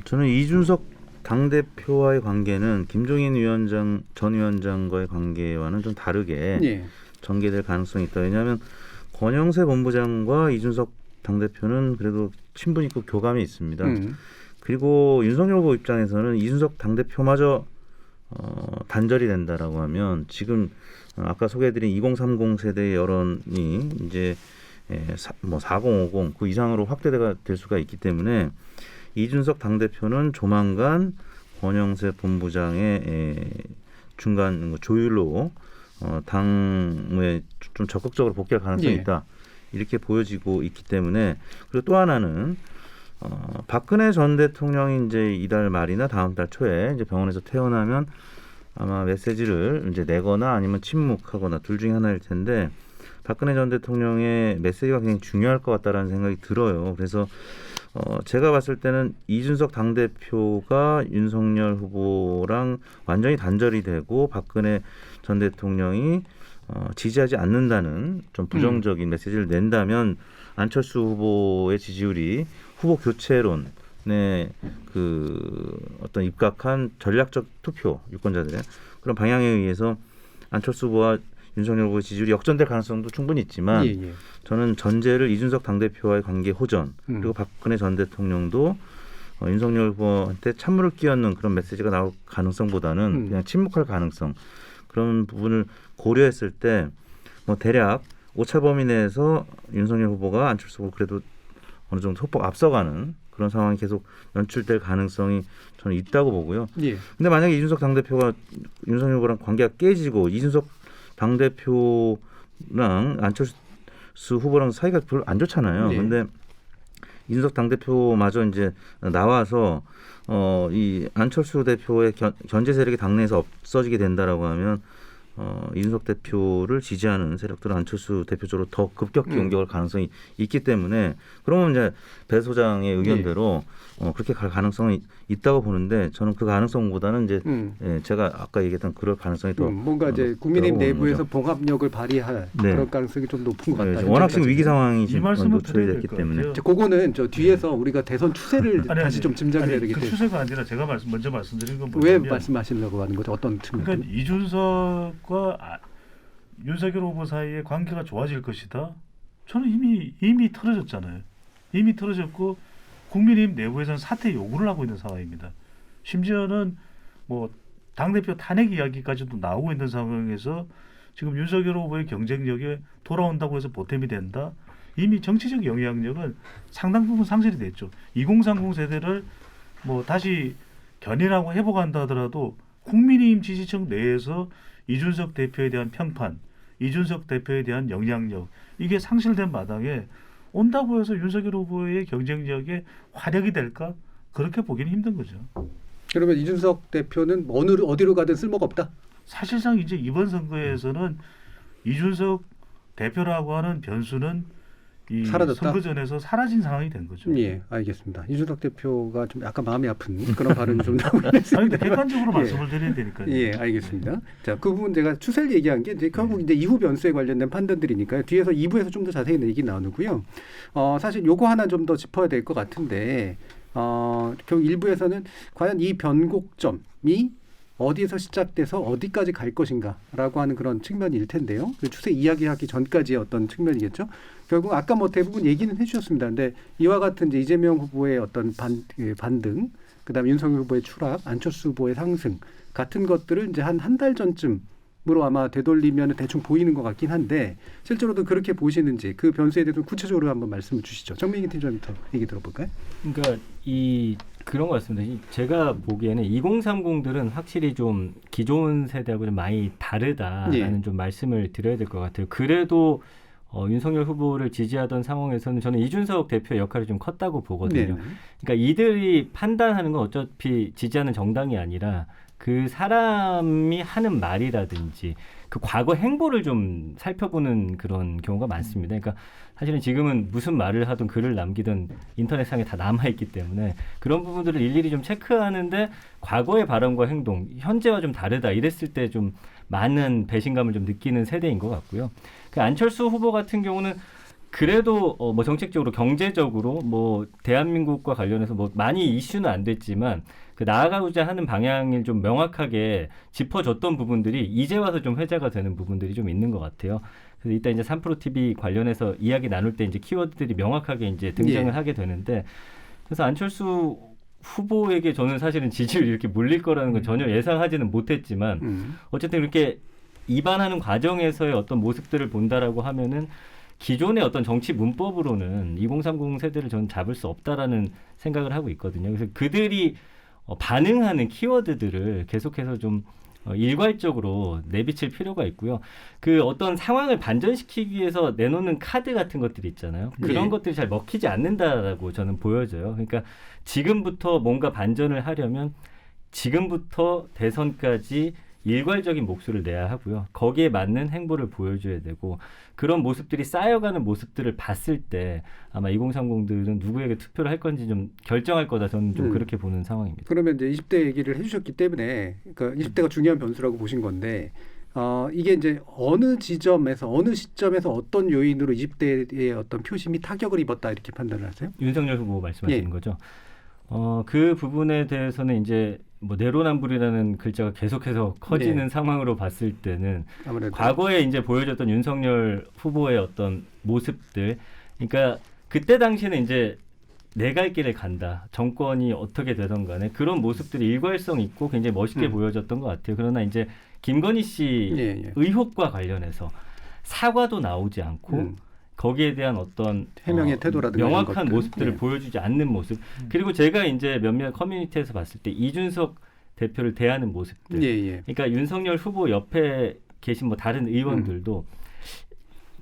저는 이준석 당대표와의 관계는 김종인 전 위원장과의 관계와는 좀 다르게 전개될 가능성이 있다. 왜냐하면 권영세 본부장과 이준석 당대표는 그래도 친분 있고 교감이 있습니다. 그리고 윤석열 후보 입장에서는 이준석 당대표마저 단절이 된다라고 하면 지금 아까 소개해드린 2030 세대의 여론이 이제 4050 그 이상으로 확대가 될 수가 있기 때문에 이준석 당대표는 조만간 권영세 본부장의 중간 조율로 당에 좀 적극적으로 복귀할 가능성이 있다. 이렇게 보여지고 있기 때문에 그리고 또 하나는 박근혜 전 대통령이 이제 이달 말이나 다음 달 초에 이제 병원에서 퇴원하면 아마 메시지를 이제 내거나 아니면 침묵하거나 둘 중에 하나일 텐데 박근혜 전 대통령의 메시지가 굉장히 중요할 것 같다라는 생각이 들어요. 그래서 제가 봤을 때는 이준석 당대표가 윤석열 후보랑 완전히 단절이 되고 박근혜 전 대통령이 지지하지 않는다는 좀 부정적인 메시지를 낸다면 안철수 후보의 지지율이 후보 교체론에 그 어떤 입각한 전략적 투표 유권자들의 그런 방향에 의해서 안철수 후보와 윤석열 후보의 지지율이 역전될 가능성도 충분히 있지만 저는 전제를 이준석 당대표와의 관계 호전 그리고 박근혜 전 대통령도 윤석열 후보한테 찬물을 끼얹는 그런 메시지가 나올 가능성보다는 그냥 침묵할 가능성 그런 부분을 고려했을 때 뭐 대략 오차 범위 내에서 윤석열 후보가 안철수 후보 그래도 어느 정도 소폭 앞서가는 그런 상황이 계속 연출될 가능성이 저는 있다고 보고요. 근데 만약에 이준석 당대표가 윤석열 후보랑 관계가 깨지고 이준석 당대표랑 안철수 후보랑 사이가 별로 안 좋잖아요. 근데 이준석 당대표마저 이제 나와서 이 안철수 대표의 견제 세력이 당내에서 없어지게 된다라고 하면 이준석 대표를 지지하는 세력들은 안철수 대표 쪽으로 더 급격히 옮겨갈 가능성이 있기 때문에 그러면 이제 배 소장의 의견대로 그렇게 갈 가능성이 있다고 보는데 저는 그 가능성보다는 이제 제가 아까 얘기했던 그럴 가능성이 더 뭔가 이제 국민의힘 내부에서 봉합력을 발휘할 그런 가능성이 좀 높은 것 같다. 워낙 지금 위기 상황이 이 말씀은 노출이 됐기 때문에 그거는 저 뒤에서 우리가 대선 추세를 다시 좀 짐작해야 되기 때문에. 그 추세가 아니라 제가 먼저 말씀드린 건 왜 뭐냐면 말씀하시려고 하는 거죠? 어떤 측면? 그러니까 이준석과 윤석열 후보 사이의 관계가 좋아질 것이다. 저는 이미 틀어졌잖아요. 이미 틀어졌고 국민의힘 내부에서는 사퇴 요구를 하고 있는 상황입니다. 심지어는 뭐 당대표 탄핵 이야기까지도 나오고 있는 상황에서 지금 윤석열 후보의 경쟁력이 돌아온다고 해서 보탬이 된다. 이미 정치적 영향력은 상당 부분 상실이 됐죠. 2030 세대를 뭐 다시 견인하고 회복한다 하더라도 국민의힘 지지층 내에서 이준석 대표에 대한 평판, 이준석 대표에 대한 영향력 이게 상실된 마당에 온다고 해서 윤석열 후보의 경쟁력에 활약이 될까? 그렇게 보기는 힘든 거죠. 그러면 이준석 대표는 어디로 가든 쓸모가 없다? 사실상 이제 이번 선거에서는 이준석 대표라고 하는 변수는 이 사라졌다? 선거전에서 사라진 상황이 된 거죠. 예, 알겠습니다. 이준석 대표가 좀 약간 마음이 아픈 그런 발언이 좀 나오긴 했습니다. 아니, 근데 객관적으로 말씀을 드려야 되니까요. 예, 알겠습니다. 자, 그 부분 제가 추세를 얘기한 게 이제 결국 이제 이후 변수에 관련된 판단들이니까요. 뒤에서 2부에서 좀 더 자세히 얘기 나누고요. 사실 요거 하나 좀 더 짚어야 될 것 같은데, 결국 1부에서는 과연 이 변곡점이 어디에서 시작돼서 어디까지 갈 것인가라고 하는 그런 측면일 텐데요. 그 추세 이야기하기 전까지의 어떤 측면이겠죠. 결국 아까 뭐 대부분 얘기는 해주셨습니다. 근데 이와 같은 이제 이재명 후보의 어떤 반등, 그다음에 윤석열 후보의 추락, 안철수 후보의 상승 같은 것들을 이제 한 달 전쯤으로 아마 되돌리면 대충 보이는 것 같긴 한데 실제로도 그렇게 보시는지 그 변수에 대해서 구체적으로 한번 말씀을 주시죠. 정민기 팀장부터 얘기 들어볼까요? 그러니까 그런 것 같습니다. 제가 보기에는 2030들은 확실히 좀 기존 세대하고 좀 많이 다르다라는 좀 말씀을 드려야 될 것 같아요. 그래도 윤석열 후보를 지지하던 상황에서는 저는 이준석 대표의 역할이 좀 컸다고 보거든요. 그러니까 이들이 판단하는 건 어차피 지지하는 정당이 아니라 그 사람이 하는 말이라든지 그 과거 행보를 좀 살펴보는 그런 경우가 많습니다. 그러니까 사실은 지금은 무슨 말을 하든 글을 남기든 인터넷상에 다 남아있기 때문에 그런 부분들을 일일이 좀 체크하는데 과거의 발언과 행동, 현재와 좀 다르다 이랬을 때 좀 많은 배신감을 좀 느끼는 세대인 것 같고요. 그 안철수 후보 같은 경우는 그래도 뭐 정책적으로 경제적으로 뭐 대한민국과 관련해서 뭐 많이 이슈는 안 됐지만 그 나아가고자 하는 방향을 좀 명확하게 짚어줬던 부분들이 이제 와서 좀 회자가 되는 부분들이 좀 있는 것 같아요. 그래서 이따 이제 3프로 TV 관련해서 이야기 나눌 때 이제 키워드들이 명확하게 이제 등장을 하게 되는데 그래서 안철수 후보에게 저는 사실은 지지율이 이렇게 몰릴 거라는 건 전혀 예상하지는 못했지만 어쨌든 이렇게 입안하는 과정에서의 어떤 모습들을 본다라고 하면은 기존의 어떤 정치 문법으로는 2030 세대를 저는 잡을 수 없다라는 생각을 하고 있거든요. 그래서 그들이 반응하는 키워드들을 계속해서 좀 일괄적으로 내비칠 필요가 있고요. 그 어떤 상황을 반전시키기 위해서 내놓는 카드 같은 것들이 있잖아요. 그런 것들이 잘 먹히지 않는다라고 저는 보여져요. 그러니까 지금부터 뭔가 반전을 하려면 지금부터 대선까지 일괄적인 목소리를 내야 하고요. 거기에 맞는 행보를 보여줘야 되고 그런 모습들이 쌓여가는 모습들을 봤을 때 아마 2030들은 누구에게 투표를 할 건지 좀 결정할 거다. 저는 좀 그렇게 보는 상황입니다. 그러면 이제 20대 얘기를 해주셨기 때문에 그러니까 20대가 중요한 변수라고 보신 건데 이게 이제 어느 지점에서 어느 시점에서 어떤 요인으로 20대의 어떤 표심이 타격을 입었다 이렇게 판단을 하세요? 윤석열 후보 말씀하시는 거죠. 그 부분에 대해서는 이제 뭐 내로남불이라는 글자가 계속해서 커지는 상황으로 봤을 때는 아무래도 과거에 이제 보여줬던 윤석열 후보의 어떤 모습들, 그러니까 그때 당시에는 이제 내 갈 길을 간다. 정권이 어떻게 되든 간에 그런 모습들이 일관성 있고 굉장히 멋있게 보여졌던 것 같아요. 그러나 이제 김건희 씨 의혹과 관련해서 사과도 나오지 않고 거기에 대한 어떤 해명의 태도라든가 명확한 모습들을 보여주지 않는 모습. 그리고 제가 이제 몇몇 커뮤니티에서 봤을 때 이준석 대표를 대하는 모습들. 그러니까 윤석열 후보 옆에 계신 뭐 다른 의원들도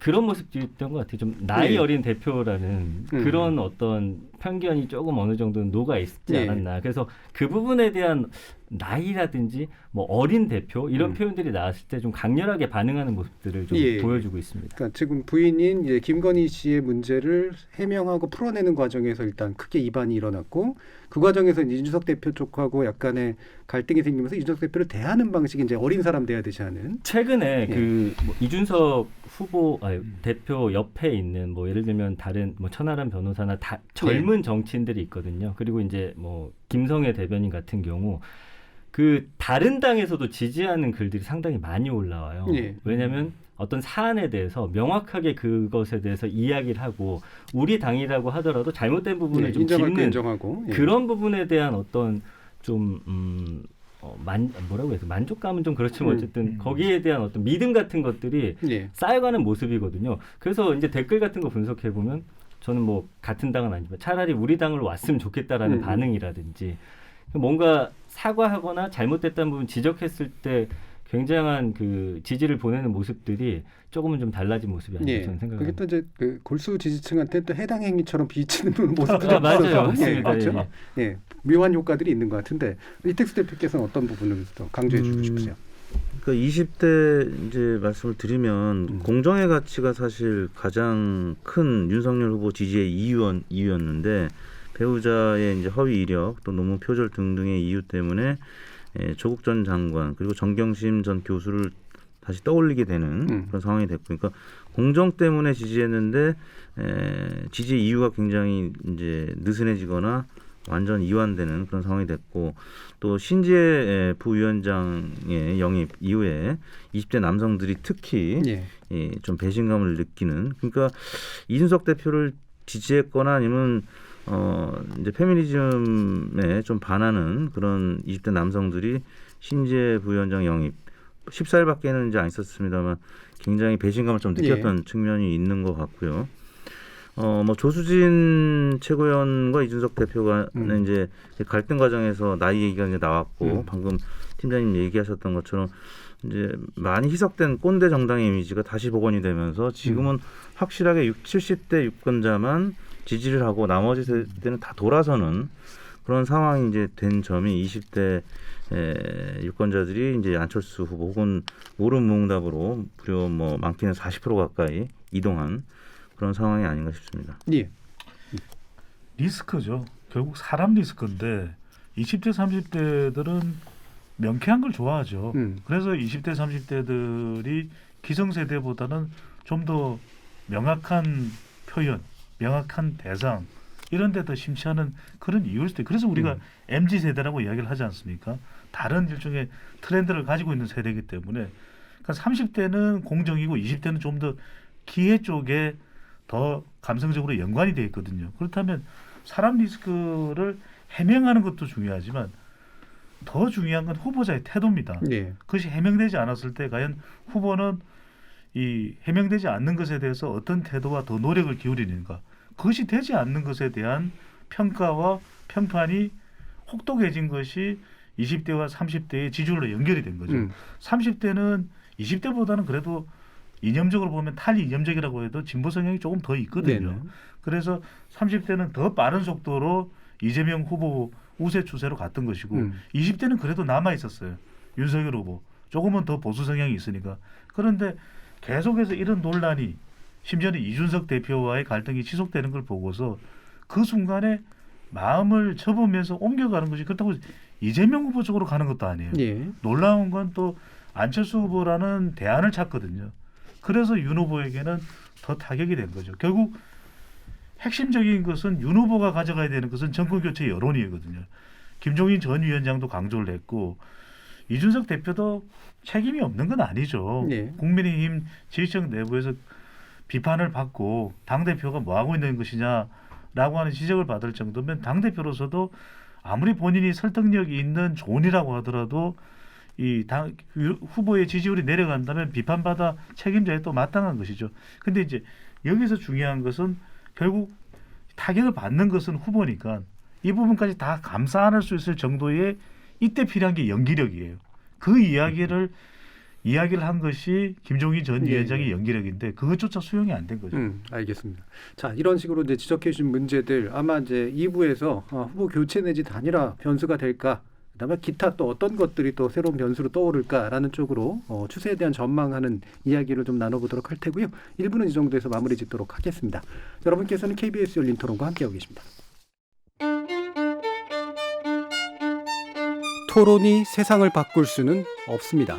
그런 모습들이 있던 것 같아요. 좀 나이 어린 대표라는 그런 어떤 편견이 조금 어느 정도는 녹아 있지 않았나. 그래서 그 부분에 대한 나이라든지 뭐 어린 대표 이런 표현들이 나왔을 때 좀 강렬하게 반응하는 모습들을 좀 보여주고 있습니다. 그러니까 지금 부인인 이제 김건희 씨의 문제를 해명하고 풀어내는 과정에서 일단 크게 이반이 일어났고 그 과정에서 이제 이준석 대표 쪽하고 약간의 갈등이 생기면서 이준석 대표를 대하는 방식이 이제 어린 사람 대해야 되지 않은. 최근에 뭐 이준석 후보 대표 옆에 있는 뭐 예를 들면 다른 뭐 천하람 변호사나 젊은 정치인들이 있거든요. 그리고 이제 뭐 김성애 대변인 같은 경우 그 다른 당에서도 지지하는 글들이 상당히 많이 올라와요. 왜냐하면 어떤 사안에 대해서 명확하게 그것에 대해서 이야기를 하고 우리 당이라고 하더라도 잘못된 부분을 좀 짚는 인정하고 그런 부분에 대한 어떤 좀 뭐라고 해서 만족감은 좀 그렇지만 어쨌든 거기에 대한 어떤 믿음 같은 것들이 쌓여가는 모습이거든요. 그래서 이제 댓글 같은 거 분석해 보면 저는 뭐 같은 당은 아니지만 차라리 우리 당으로 왔으면 좋겠다라는 반응이라든지 뭔가 사과하거나 잘못됐다는 부분 지적했을 때 굉장한 그 지지를 보내는 모습들이 조금은 좀 달라진 모습이 아닌가 저는 생각합니다. 그게 또 이제 그 골수 지지층한테 또 해당 행위처럼 비치는 모습들이 맞아요, 맞습니다. 그렇죠? 묘한 효과들이 있는 것 같은데 이택수 대표께서는 어떤 부분을 더 강조해 주고 싶으세요? 그러니까 20대 이제 말씀을 드리면 공정의 가치가 사실 가장 큰 윤석열 후보 지지의 이유였는데 배우자의 이제 허위 이력 또 논문 표절 등등의 이유 때문에 조국 전 장관 그리고 정경심 전 교수를 다시 떠올리게 되는 그런 상황이 됐고, 그러니까 공정 때문에 지지했는데 지지의 이유가 굉장히 이제 느슨해지거나 완전 이완되는 그런 상황이 됐고, 또 신재 부위원장의 영입 이후에 20대 남성들이 특히 좀 배신감을 느끼는, 그러니까 이준석 대표를 지지했거나 아니면 이제 페미니즘에 좀 반하는 그런 20대 남성들이 신재 부위원장 영입 14일밖에는 이제 안 있었습니다만 굉장히 배신감을 좀 느꼈던 측면이 있는 것 같고요. 뭐 조수진 최고위원과 이준석 대표가는 이제 갈등 과정에서 나이 얘기가 이제 나왔고 방금 팀장님 얘기하셨던 것처럼 이제 많이 희석된 꼰대 정당의 이미지가 다시 복원이 되면서 지금은 확실하게 70대 유권자만 지지를 하고 나머지 세대는 다 돌아서는 그런 상황이 이제 된 점이 20대 유권자들이 이제 안철수 후보 혹은 옳은 무응답으로 무려 뭐 많게는 40% 가까이 이동한 그런 상황이 아닌가 싶습니다. 리스크죠. 결국 사람 리스크인데 20대 30대들은 명쾌한 걸 좋아하죠. 그래서 20대 30대들이 기성세대보다는 좀 더 명확한 표현, 명확한 대상 이런 데 더 심취하는 그런 이유일 수도 있어요. 그래서 우리가 MZ세대라고 이야기를 하지 않습니까? 다른 일종의 트렌드를 가지고 있는 세대이기 때문에 그러니까 30대는 공정이고 20대는 좀 더 기회 쪽에 더 감성적으로 연관이 되어 있거든요. 그렇다면 사람 리스크를 해명하는 것도 중요하지만 더 중요한 건 후보자의 태도입니다. 그것이 해명되지 않았을 때 과연 후보는 이 해명되지 않는 것에 대해서 어떤 태도와 더 노력을 기울이는가, 그것이 되지 않는 것에 대한 평가와 평판이 혹독해진 것이 20대와 30대의 지지율로 연결이 된 거죠. 30대는 20대보다는 그래도 이념적으로 보면 탈이념적이라고 해도 진보 성향이 조금 더 있거든요. 그래서 30대는 더 빠른 속도로 이재명 후보 우세 추세로 갔던 것이고 20대는 그래도 남아 있었어요. 윤석열 후보, 조금은 더 보수 성향이 있으니까. 그런데 계속해서 이런 논란이 심지어는 이준석 대표와의 갈등이 지속되는 걸 보고서 그 순간에 마음을 접으면서 옮겨가는 것이 그렇다고 이재명 후보 쪽으로 가는 것도 아니에요. 예. 놀라운 건 또 안철수 후보라는 대안을 찾거든요. 그래서 윤 후보에게는 더 타격이 된 거죠. 결국 핵심적인 것은 윤 후보가 가져가야 되는 것은 정권교체 여론이거든요. 김종인 전 위원장도 강조를 했고 이준석 대표도 책임이 없는 건 아니죠. 네. 국민의힘 지지층 내부에서 비판을 받고 당대표가 뭐하고 있는 것이냐라고 하는 지적을 받을 정도면 당대표로서도 아무리 본인이 설득력이 있는 존이라고 하더라도 이 당 후보의 지지율이 내려간다면 비판받아 책임져야 또 마땅한 것이죠. 근데 이제 여기서 중요한 것은 결국 타격을 받는 것은 후보니까 이 부분까지 다 감싸 안을 수 있을 정도의 이때 필요한 게 연기력이에요. 그 이야기를 한 것이 김종인 전 위원장의 연기력인데 그것조차 수용이 안 된 거죠. 알겠습니다. 자, 이런 식으로 이제 지적해 주신 문제들 아마 이제 2부에서 후보 교체 내지 단일화 변수가 될까? 그다음에 기타 또 어떤 것들이 또 새로운 변수로 떠오를까라는 쪽으로 추세에 대한 전망하는 이야기를 좀 나눠보도록 할 테고요. 1부는 이 정도에서 마무리 짓도록 하겠습니다. 여러분께서는 KBS 열린 토론과 함께하고 계십니다. 토론이 세상을 바꿀 수는 없습니다.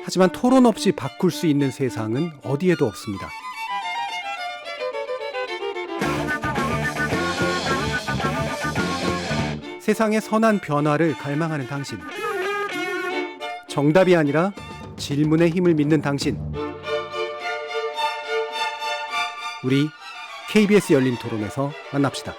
하지만 토론 없이 바꿀 수 있는 세상은 어디에도 없습니다. 세상의 선한 변화를 갈망하는 당신. 정답이 아니라 질문의 힘을 믿는 당신. 우리 KBS 열린 토론에서 만납시다.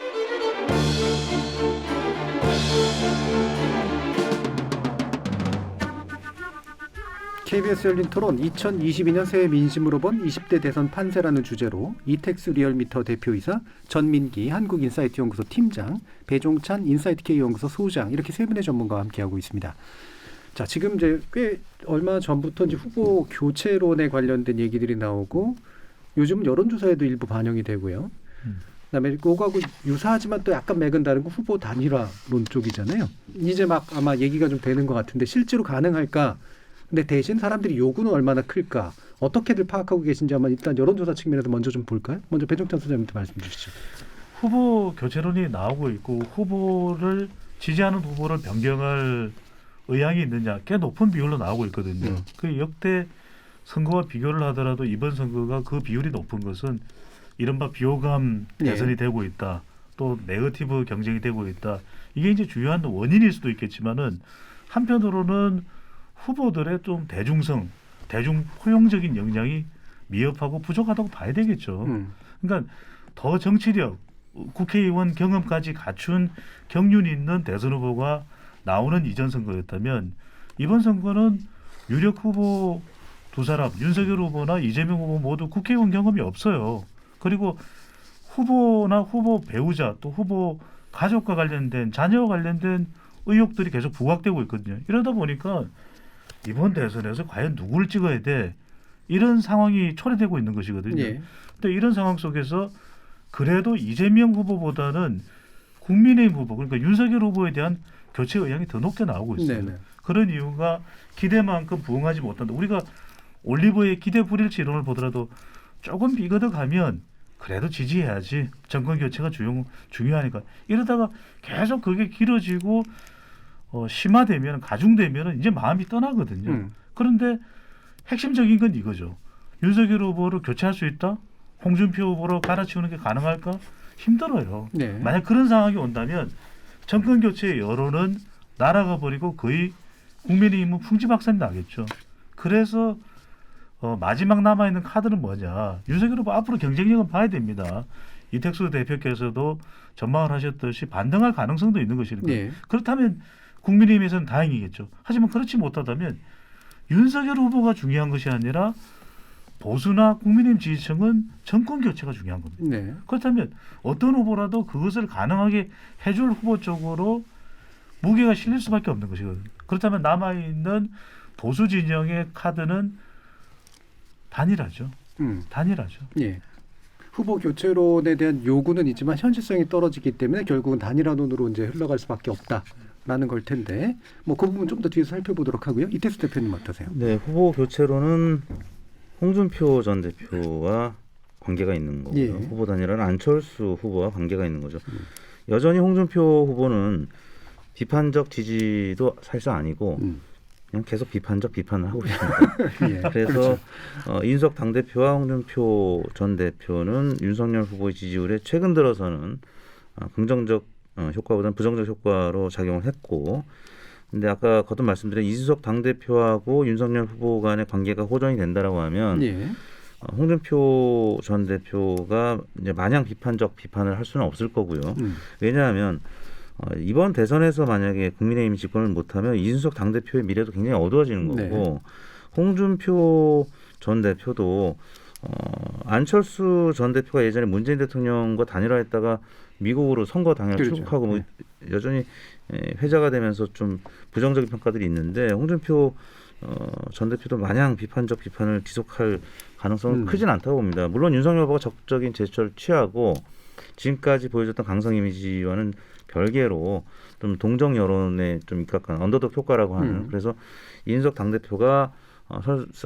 KBS 열린 토론 2022년 새해 민심으로 본 20대 대선 판세라는 주제로 이텍스 리얼미터 대표이사, 전민기 한국인사이트 연구소 팀장, 배종찬 인사이트K 연구소 소장 이렇게 세 분의 전문가와 함께하고 있습니다. 자, 지금 이제 꽤 얼마 전부터 이제 후보 교체론에 관련된 얘기들이 나오고 요즘 여론조사에도 일부 반영이 되고요. 그다음에 그거하고 유사하지만 또 약간 맥은 다른 거 후보 단일화론 쪽이잖아요. 이제 막 아마 얘기가 좀 되는 것 같은데 실제로 가능할까? 근데 대신 사람들이 요구는 얼마나 클까? 어떻게들 파악하고 계신지 한번 일단 여론조사 측면에서 먼저 좀 볼까요? 먼저 배종찬 소장님부터 말씀 주시죠. 후보 교체론이 나오고 있고 후보를 지지하는 후보를 변경할 의향이 있느냐 꽤 높은 비율로 나오고 있거든요. 그 역대 선거와 비교를 하더라도 이번 선거가 그 비율이 높은 것은 이른바 비호감 대선이 되고 있다. 또 네거티브 경쟁이 되고 있다. 이게 이제 주요한 원인일 수도 있겠지만은 한편으로는 후보들의 좀 대중성, 대중 포용적인 역량이 미흡하고 부족하다고 봐야 되겠죠. 그러니까 더 정치력, 국회의원 경험까지 갖춘 경륜이 있는 대선 후보가 나오는 이전 선거였다면 이번 선거는 유력 후보 두 사람, 윤석열 후보나 이재명 후보 모두 국회의원 경험이 없어요. 그리고 후보나 후보 배우자 또 후보 가족과 관련된 자녀와 관련된 의혹들이 계속 부각되고 있거든요. 이러다 보니까 이번 대선에서 과연 누구를 찍어야 돼? 이런 상황이 초래되고 있는 것이거든요. 예. 근데 이런 상황 속에서 그래도 이재명 후보보다는 국민의힘 후보, 그러니까 윤석열 후보에 대한 교체 의향이 더 높게 나오고 있어요. 네네. 그런 이유가 기대만큼 부응하지 못한다. 우리가 올리브의 기대 불일치 이론을 보더라도 조금 비거덕하면 그래도 지지해야지. 정권 교체가 중요하니까. 이러다가 계속 그게 길어지고 심화되면 가중되면 이제 마음이 떠나거든요. 그런데 핵심적인 건 이거죠. 윤석열 후보를 교체할 수 있다? 홍준표 후보로 갈아치우는 게 가능할까? 힘들어요. 네. 만약 그런 상황이 온다면 정권 교체의 여론은 날아가 버리고 거의 국민의힘은 풍지박산이 나겠죠. 그래서 마지막 남아있는 카드는 뭐냐. 윤석열 후보 앞으로 경쟁력은 봐야 됩니다. 이택수 대표께서도 전망을 하셨듯이 반등할 가능성도 있는 것이니까. 네. 그렇다면 국민의힘에서는 다행이겠죠. 하지만 그렇지 못하다면 윤석열 후보가 중요한 것이 아니라 보수나 국민의힘 지지층은 정권 교체가 중요한 겁니다. 네. 그렇다면 어떤 후보라도 그것을 가능하게 해줄 후보 쪽으로 무게가 실릴 수밖에 없는 것이거든요. 그렇다면 남아있는 보수 진영의 카드는 단일하죠. 단일하죠. 예. 후보 교체론에 대한 요구는 있지만 현실성이 떨어지기 때문에 결국은 단일화론으로 이제 흘러갈 수밖에 없다. 라는 걸 텐데 뭐 그 부분 좀 더 뒤에서 살펴보도록 하고요. 이태수 대표님 어떠세요? 네, 후보 교체로는 홍준표 전 대표와 관계가 있는 거고요. 예. 후보 단일화는 안철수 후보와 관계가 있는 거죠. 여전히 홍준표 후보는 비판적 지지도 사실상 아니고 그냥 계속 비판적 비판을 하고 있습니다. 예, 그래서 이준석 당대표와 홍준표 전 대표는 윤석열 후보의 지지율에 최근 들어서는 긍정적 효과보다는 부정적 효과로 작용을 했고, 근데 아까 거듭 말씀드린 이준석 당대표하고 윤석열 후보 간의 관계가 호전이 된다라고 하면 예. 홍준표 전 대표가 이제 마냥 비판적 비판을 할 수는 없을 거고요. 왜냐하면 이번 대선에서 만약에 국민의힘이 집권을 못하면 이준석 당대표의 미래도 굉장히 어두워지는 거고 네. 홍준표 전 대표도 안철수 전 대표가 예전에 문재인 대통령과 단일화했다가 미국으로 선거 당일 그렇죠. 출국하고 뭐 여전히 회자가 되면서 좀 부정적인 평가들이 있는데 홍준표 전 대표도 마냥 비판적 비판을 지속할 가능성은 크진 않다고 봅니다. 물론 윤석열 후보가 적극적인 제스처를 취하고 지금까지 보여줬던 강성 이미지와는 별개로 좀 동정 여론에 좀 입각한 언더독 효과라고 하는 그래서 이준석 당대표가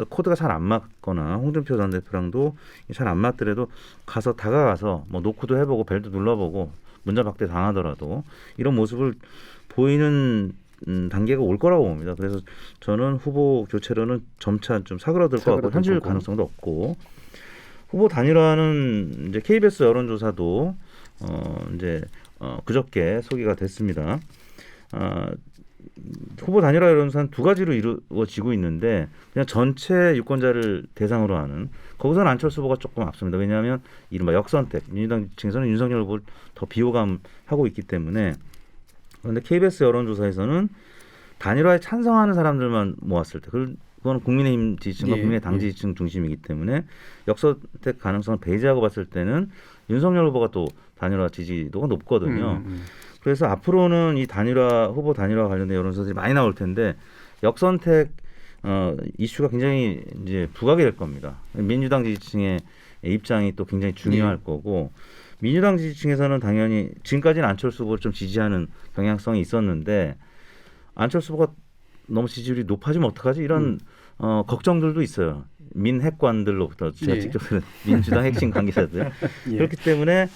코드가 잘 안 맞거나 홍준표 전 대표랑도 잘 안 맞더라도 다가가서 뭐 노크도 해보고 벨도 눌러보고 문자박대 당하더라도 이런 모습을 보이는 단계가 올 거라고 봅니다. 그래서 저는 후보 교체로는 점차 좀 사그라들 것 같고 현실 가능성도 없고 후보 단일화는 이제 KBS 여론조사도 이제 그저께 소개가 됐습니다. 후보 단일화 여론조사는 두 가지로 이루어지고 있는데 그냥 전체 유권자를 대상으로 하는 거기서는 안철수 후보가 조금 앞섭니다. 왜냐하면 이른바 역선택 민주당 층에서는 윤석열 후보를 더 비호감하고 있기 때문에 그런데 KBS 여론조사에서는 단일화에 찬성하는 사람들만 모았을 때 그건 국민의힘 지지층과 국민의 당 지지층 중심이기 때문에 역선택 가능성을 배제하고 봤을 때는 윤석열 후보가 또 단일화 지지도가 높거든요. 그래서 앞으로는 이 후보 단일화 관련된 여론조사들이 많이 나올 텐데 역선택 이슈가 굉장히 이제 부각이 될 겁니다. 민주당 지지층의 입장이 또 굉장히 중요할 거고 민주당 지지층에서는 당연히 지금까지는 안철수 후보를 좀 지지하는 경향성이 있었는데 안철수 후보가 너무 지지율이 높아지면 어떡하지? 이런 걱정들도 있어요. 민핵관들로부터 제가 직접 들은 민주당 핵심 관계자들. 그렇기 때문에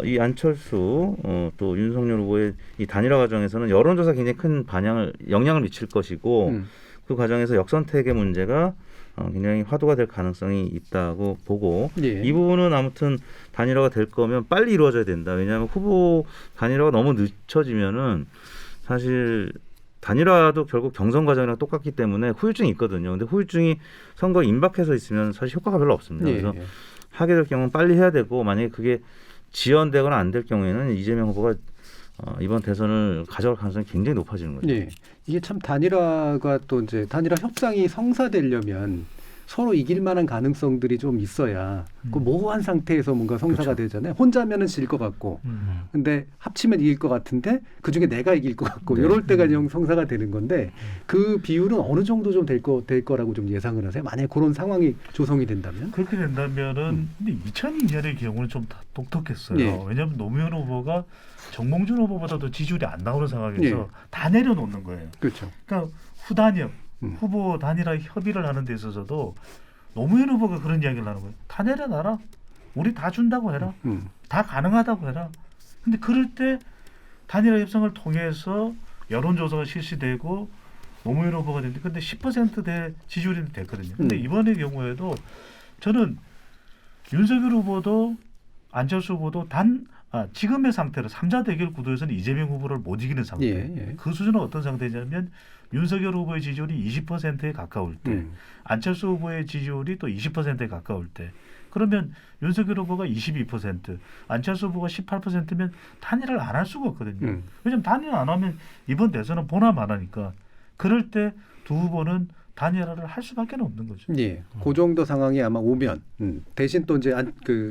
이 안철수 또 윤석열 후보의 이 단일화 과정에서는 여론조사 굉장히 큰 영향을 미칠 것이고 그 과정에서 역선택의 문제가 굉장히 화두가 될 가능성이 있다고 보고 이 부분은 아무튼 단일화가 될 거면 빨리 이루어져야 된다. 왜냐하면 후보 단일화가 너무 늦춰지면은 사실 단일화도 결국 경선 과정이랑 똑같기 때문에 후유증이 있거든요. 근데 후유증이 선거에 임박해서 있으면 사실 효과가 별로 없습니다. 그래서 하게 될 경우는 빨리 해야 되고 만약에 그게 지연되거나 안 될 경우에는 이재명 후보가 이번 대선을 가져갈 가능성이 굉장히 높아지는 거죠. 네. 이게 참 단일화가 또 이제 단일화 협상이 성사되려면 서로 이길 만한 가능성들이 좀 있어야 그 모호한 상태에서 뭔가 성사가 되잖아요. 혼자면은 질 것 같고, 근데 합치면 이길 것 같은데 그 중에 내가 이길 것 같고, 이럴 때가 성사가 되는 건데 그 비율은 어느 정도 좀 될 거라고 좀 예상을 하세요. 만약 그런 상황이 조성이 된다면? 그렇게 된다면은 근데 2002년의 경우는 좀 독특했어요. 왜냐하면 노무현 후보가 정몽준 후보보다도 지지율이 안 나오는 상황에서 다 내려놓는 거예요. 그렇죠. 그러니까 후단협 후보 단일화 협의를 하는 데 있어서도 노무현 후보가 그런 이야기를 하는 거예요. 다 내려놔라. 우리 다 준다고 해라. 다 가능하다고 해라. 근데 그럴 때 단일화 협상을 통해서 여론조사가 실시되고 노무현 후보가 됐는데 근데 10%대 지지율이 됐거든요. 근데 이번의 경우에도 저는 윤석열 후보도 안철수 후보도 지금의 상태로 3자 대결 구도에서는 이재명 후보를 못 이기는 상태. 그 수준은 어떤 상태냐면 윤석열 후보의 지지율이 20%에 가까울 때 안철수 후보의 지지율이 또 20%에 가까울 때 그러면 윤석열 후보가 22% 안철수 후보가 18%면 단일화를 안 할 수가 없거든요. 왜냐하면 단일화 안 하면 이번 대선은 보남 안 하니까 그럴 때 두 후보는 단일화를 할 수밖에 없는 거죠. 그 정도 상황이 아마 오면 대신 또 이제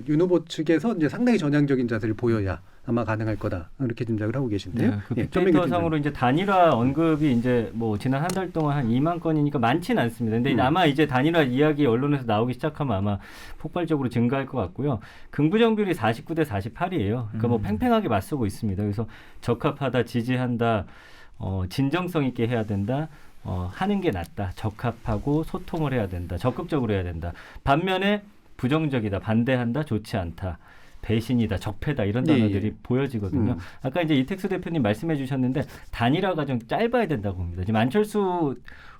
윤 후보 측에서 이제 상당히 전향적인 자세를 보여야 아마 가능할 거다 이렇게 짐작을 하고 계신데요. 그 빅데이터상으로 이제 단일화 언급이 이제 뭐 지난 한 달 동안 한 2만 건이니까 많지는 않습니다. 근데 아마 이제 단일화 이야기 언론에서 나오기 시작하면 아마 폭발적으로 증가할 것 같고요. 긍부정 비율이 49대 48이에요. 그러니까 뭐 팽팽하게 맞서고 있습니다. 그래서 적합하다, 지지한다. 진정성 있게 해야 된다. 하는 게 낫다. 적합하고 소통을 해야 된다. 적극적으로 해야 된다. 반면에 부정적이다. 반대한다. 좋지 않다. 배신이다. 적폐다. 이런 단어들이 보여지거든요. 아까 이제 이택수 대표님 말씀해 주셨는데 단일화가 좀 짧아야 된다고 봅니다. 지금 안철수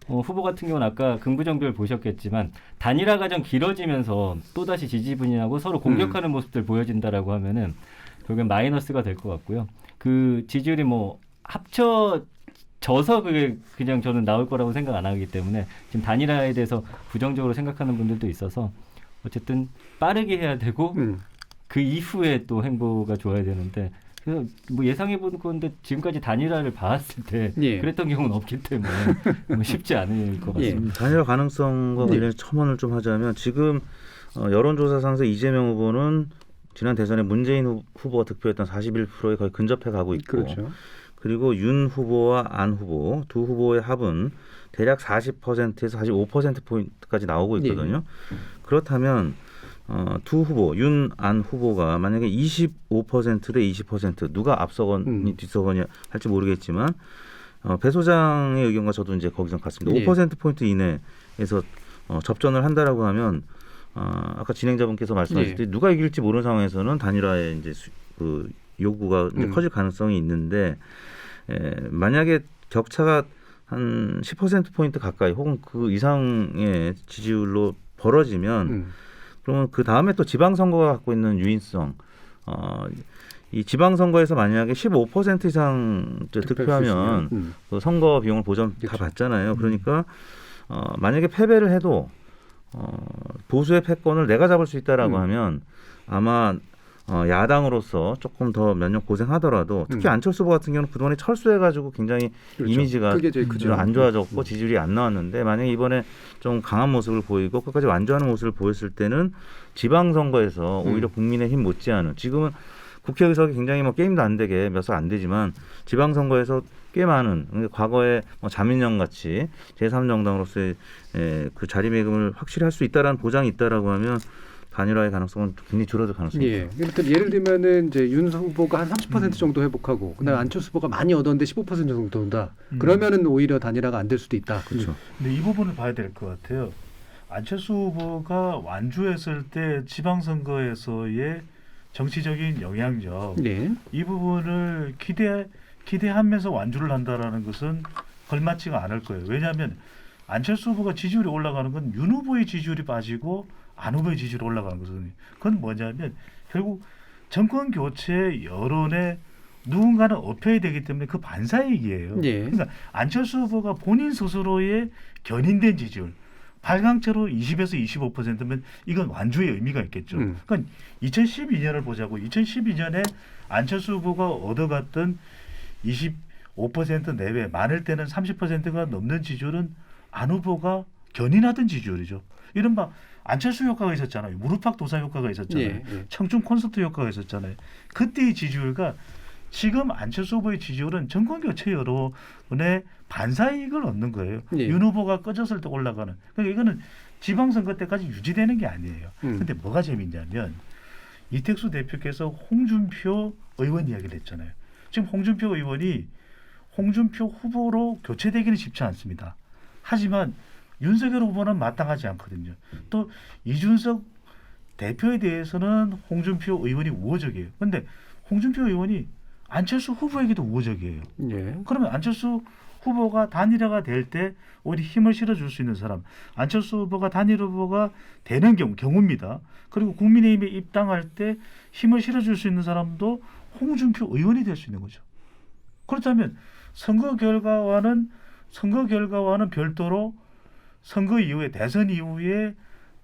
후보 같은 경우는 아까 긍부정비를 보셨겠지만 단일화 과정 길어지면서 또다시 지지분열하고 서로 공격하는 모습들 보여진다라고 하면은 결국엔 마이너스가 될 것 같고요. 그 지지율이 뭐 합쳐져서 그게 그냥 저는 나올 거라고 생각 안 하기 때문에 지금 단일화에 대해서 부정적으로 생각하는 분들도 있어서 어쨌든 빠르게 해야 되고 그 이후에 또 행보가 좋아야 되는데 그래서 뭐 예상해 본 건데 지금까지 단일화를 봐왔을 때 그랬던 경우는 없기 때문에 뭐 쉽지 않을 것 같습니다. 단일화 가능성과 관련해서 첨언을 좀 하자면 지금 여론조사상에서 이재명 후보는 지난 대선에 문재인 후보가 득표했던 41%에 거의 근접해 가고 있고 그렇죠. 그리고 윤 후보와 안 후보 두 후보의 합은 대략 40%에서 45%포인트까지 나오고 있거든요. 그렇다면 두 후보, 윤, 안 후보가 만약에 25%대 20% 누가 앞서거니 뒤서거니 할지 모르겠지만 배 소장의 의견과 저도 이제 거기서 같습니다. 5%포인트 이내에서 접전을 한다라고 하면 아까 진행자분께서 말씀하실 때 누가 이길지 모르는 상황에서는 단일화의 이제 그 요구가 이제 커질 가능성이 있는데 만약에 격차가 한 10%포인트 가까이 혹은 그 이상의 지지율로 벌어지면 그러면 그 다음에 또 지방선거가 갖고 있는 유인성, 이 지방선거에서 만약에 15% 이상 득표하면 그 선거 비용을 보전 다 받잖아요. 그러니까 만약에 패배를 해도 보수의 패권을 내가 잡을 수 있다라고 하면 아마 야당으로서 조금 더 몇 년 고생하더라도 특히 안철수 후보 같은 경우는 그동안에 철수해가지고 굉장히 이미지가 안 좋아졌고 지지율이 안 나왔는데 만약에 이번에 좀 강한 모습을 보이고 끝까지 완주하는 모습을 보였을 때는 지방선거에서 오히려 국민의힘 못지않은 지금은 국회의석이 굉장히 뭐 게임도 안 되게 몇 석 안 되지만 지방선거에서 꽤 많은 과거에 뭐 자민련 같이 제3정당으로서의 그 자리매김을 확실히 할 수 있다라는 보장이 있다라고 하면 단일화의 가능성은 굉장히 줄어들 가능성이 있습니다. 예를 들면은 이제 윤 후보가 한 30% 정도 회복하고 그다음에 안철수 후보가 많이 얻었는데 15% 정도 온다. 그러면은 오히려 단일화가 안 될 수도 있다. 그렇죠. 근데 이 부분을 봐야 될 것 같아요. 안철수 후보가 완주했을 때 지방선거에서의 정치적인 영향력 이 부분을 기대하면서 완주를 한다라는 것은 걸맞지가 않을 거예요. 왜냐하면 안철수 후보가 지지율이 올라가는 건 윤 후보의 지지율이 빠지고 안 후보의 지지율이 올라가는 것은 그건 뭐냐면 결국 정권 교체 여론에 누군가는 업혀야 되기 때문에 그 반사이익이에요. 그러니까 안철수 후보가 본인 스스로의 견인된 지지율 발광체로 20에서 25%면 이건 완주의 의미가 있겠죠. 그러니까 2012년을 보자고 2012년에 안철수 후보가 얻어갔던 25% 내외 많을 때는 30%가 넘는 지지율은 안 후보가 견인하던 지지율이죠. 이른바 안철수 효과가 있었잖아요. 무릎팍 도사 효과가 있었잖아요. 청춘 콘서트 효과가 있었잖아요. 그때의 지지율과 지금 안철수 후보의 지지율은 정권교체 여론의 반사이익을 얻는 거예요. 윤 후보가 꺼졌을 때 올라가는. 그러니까 이거는 지방선거 때까지 유지되는 게 아니에요. 그런데 뭐가 재밌냐면 이택수 대표께서 홍준표 의원 이야기를 했잖아요. 지금 홍준표 의원이 홍준표 후보로 교체되기는 쉽지 않습니다. 하지만 윤석열 후보는 마땅하지 않거든요. 또 이준석 대표에 대해서는 홍준표 의원이 우호적이에요. 그런데 홍준표 의원이 안철수 후보에게도 우호적이에요. 그러면 안철수 후보가 단일화가 될 때 오히려 힘을 실어줄 수 있는 사람, 안철수 후보가 단일 후보가 되는 경우입니다. 그리고 국민의힘에 입당할 때 힘을 실어줄 수 있는 사람도 홍준표 의원이 될 수 있는 거죠. 그렇다면 선거 결과와는 별도로 선거 이후에 대선 이후에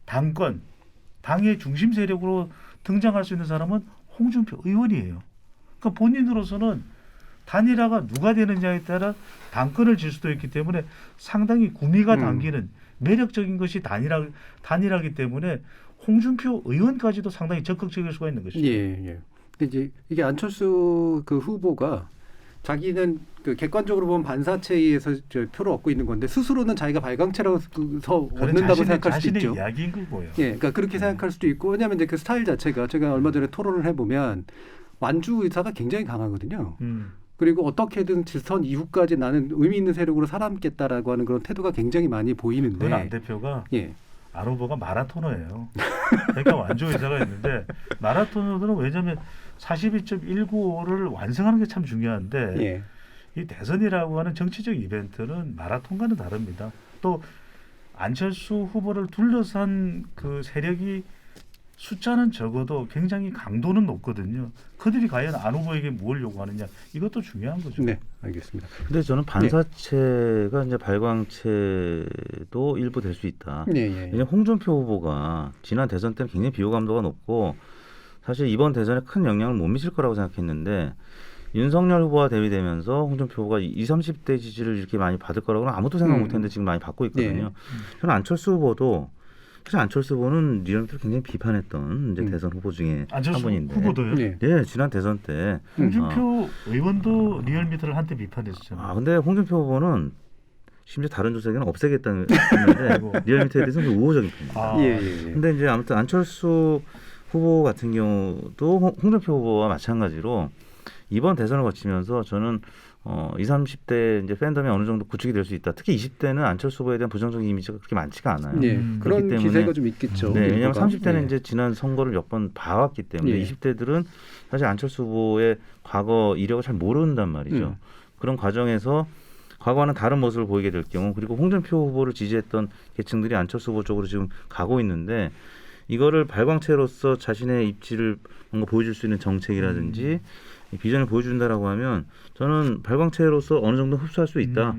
당의 중심 세력으로 등장할 수 있는 사람은 홍준표 의원이에요. 그러니까 본인으로서는 단일화가 누가 되느냐에 따라 당권을 질 수도 있기 때문에 상당히 구미가 당기는 매력적인 것이 단일화이기 때문에 홍준표 의원까지도 상당히 적극적일 수가 있는 것이죠. 이제 이게 안철수 그 후보가 자기는 그 객관적으로 보면 반사체에 의해서 표를 얻고 있는 건데 스스로는 자기가 발광체라서 얻는다고 생각할 수도 있죠. 자신의 이야기인 거고요. 그러니까 그렇게 생각할 수도 있고 왜냐하면 이제 그 스타일 자체가 제가 얼마 전에 토론을 해보면 완주 의사가 굉장히 강하거든요. 그리고 어떻게든 지선 이후까지 나는 의미 있는 세력으로 살아남겠다라고 하는 그런 태도가 굉장히 많이 보이는데 그건 안 대표가 예. 안 후보가 마라토너예요. 그러니까 완조 의사가 있는데 마라토너들은 왜냐하면 42.195를 완성하는 게 참 중요한데 예. 이 대선이라고 하는 정치적 이벤트는 마라톤과는 다릅니다. 또 안철수 후보를 둘러싼 그 세력이 숫자는 적어도 굉장히 강도는 높거든요. 그들이 과연 안 후보에게 뭘 요구하느냐 이것도 중요한 거죠. 네, 알겠습니다. 근데 저는 반사체가 이제 발광체도 일부 될 수 있다. 왜냐면 홍준표 후보가 지난 대선 때는 굉장히 비호감도가 높고 사실 이번 대선에 큰 영향을 못 미칠 거라고 생각했는데 윤석열 후보와 대비되면서 홍준표 후보가 20, 30대 지지를 이렇게 많이 받을 거라고는 아무도 생각 못했는데 지금 많이 받고 있거든요. 저는 안철수 후보도 사실 안철수 후보는 리얼미터를 굉장히 비판했던 이제 대선 후보 중에 한 분인데. 후보도요? 예, 지난 대선 때 홍준표 의원도 리얼미터를 한때 비판했었잖아요. 근데 홍준표 후보는 심지어 다른 조사기는 없애겠다는 했는데 리얼미터에 대해서 우호적인 편입니다. 근데 이제 아무튼 안철수 후보 같은 경우도 홍준표 후보와 마찬가지로 이번 대선을 거치면서 저는 20, 30대 이제 팬덤이 어느 정도 구축이 될 수 있다. 특히 20대는 안철수 후보에 대한 부정적인 이미지가 그렇게 많지가 않아요. 그런 때문에, 기세가 좀 있겠죠. 네, 왜냐하면 30대는 이제 지난 선거를 몇 번 봐왔기 때문에 20대들은 사실 안철수 후보의 과거 이력을 잘 모른단 말이죠. 그런 과정에서 과거와는 다른 모습을 보이게 될 경우 그리고 홍준표 후보를 지지했던 계층들이 안철수 후보 쪽으로 지금 가고 있는데 이거를 발광체로서 자신의 입지를 뭔가 보여줄 수 있는 정책이라든지 비전을 보여준다라고 하면 저는 발광체로서 어느 정도 흡수할 수 있다.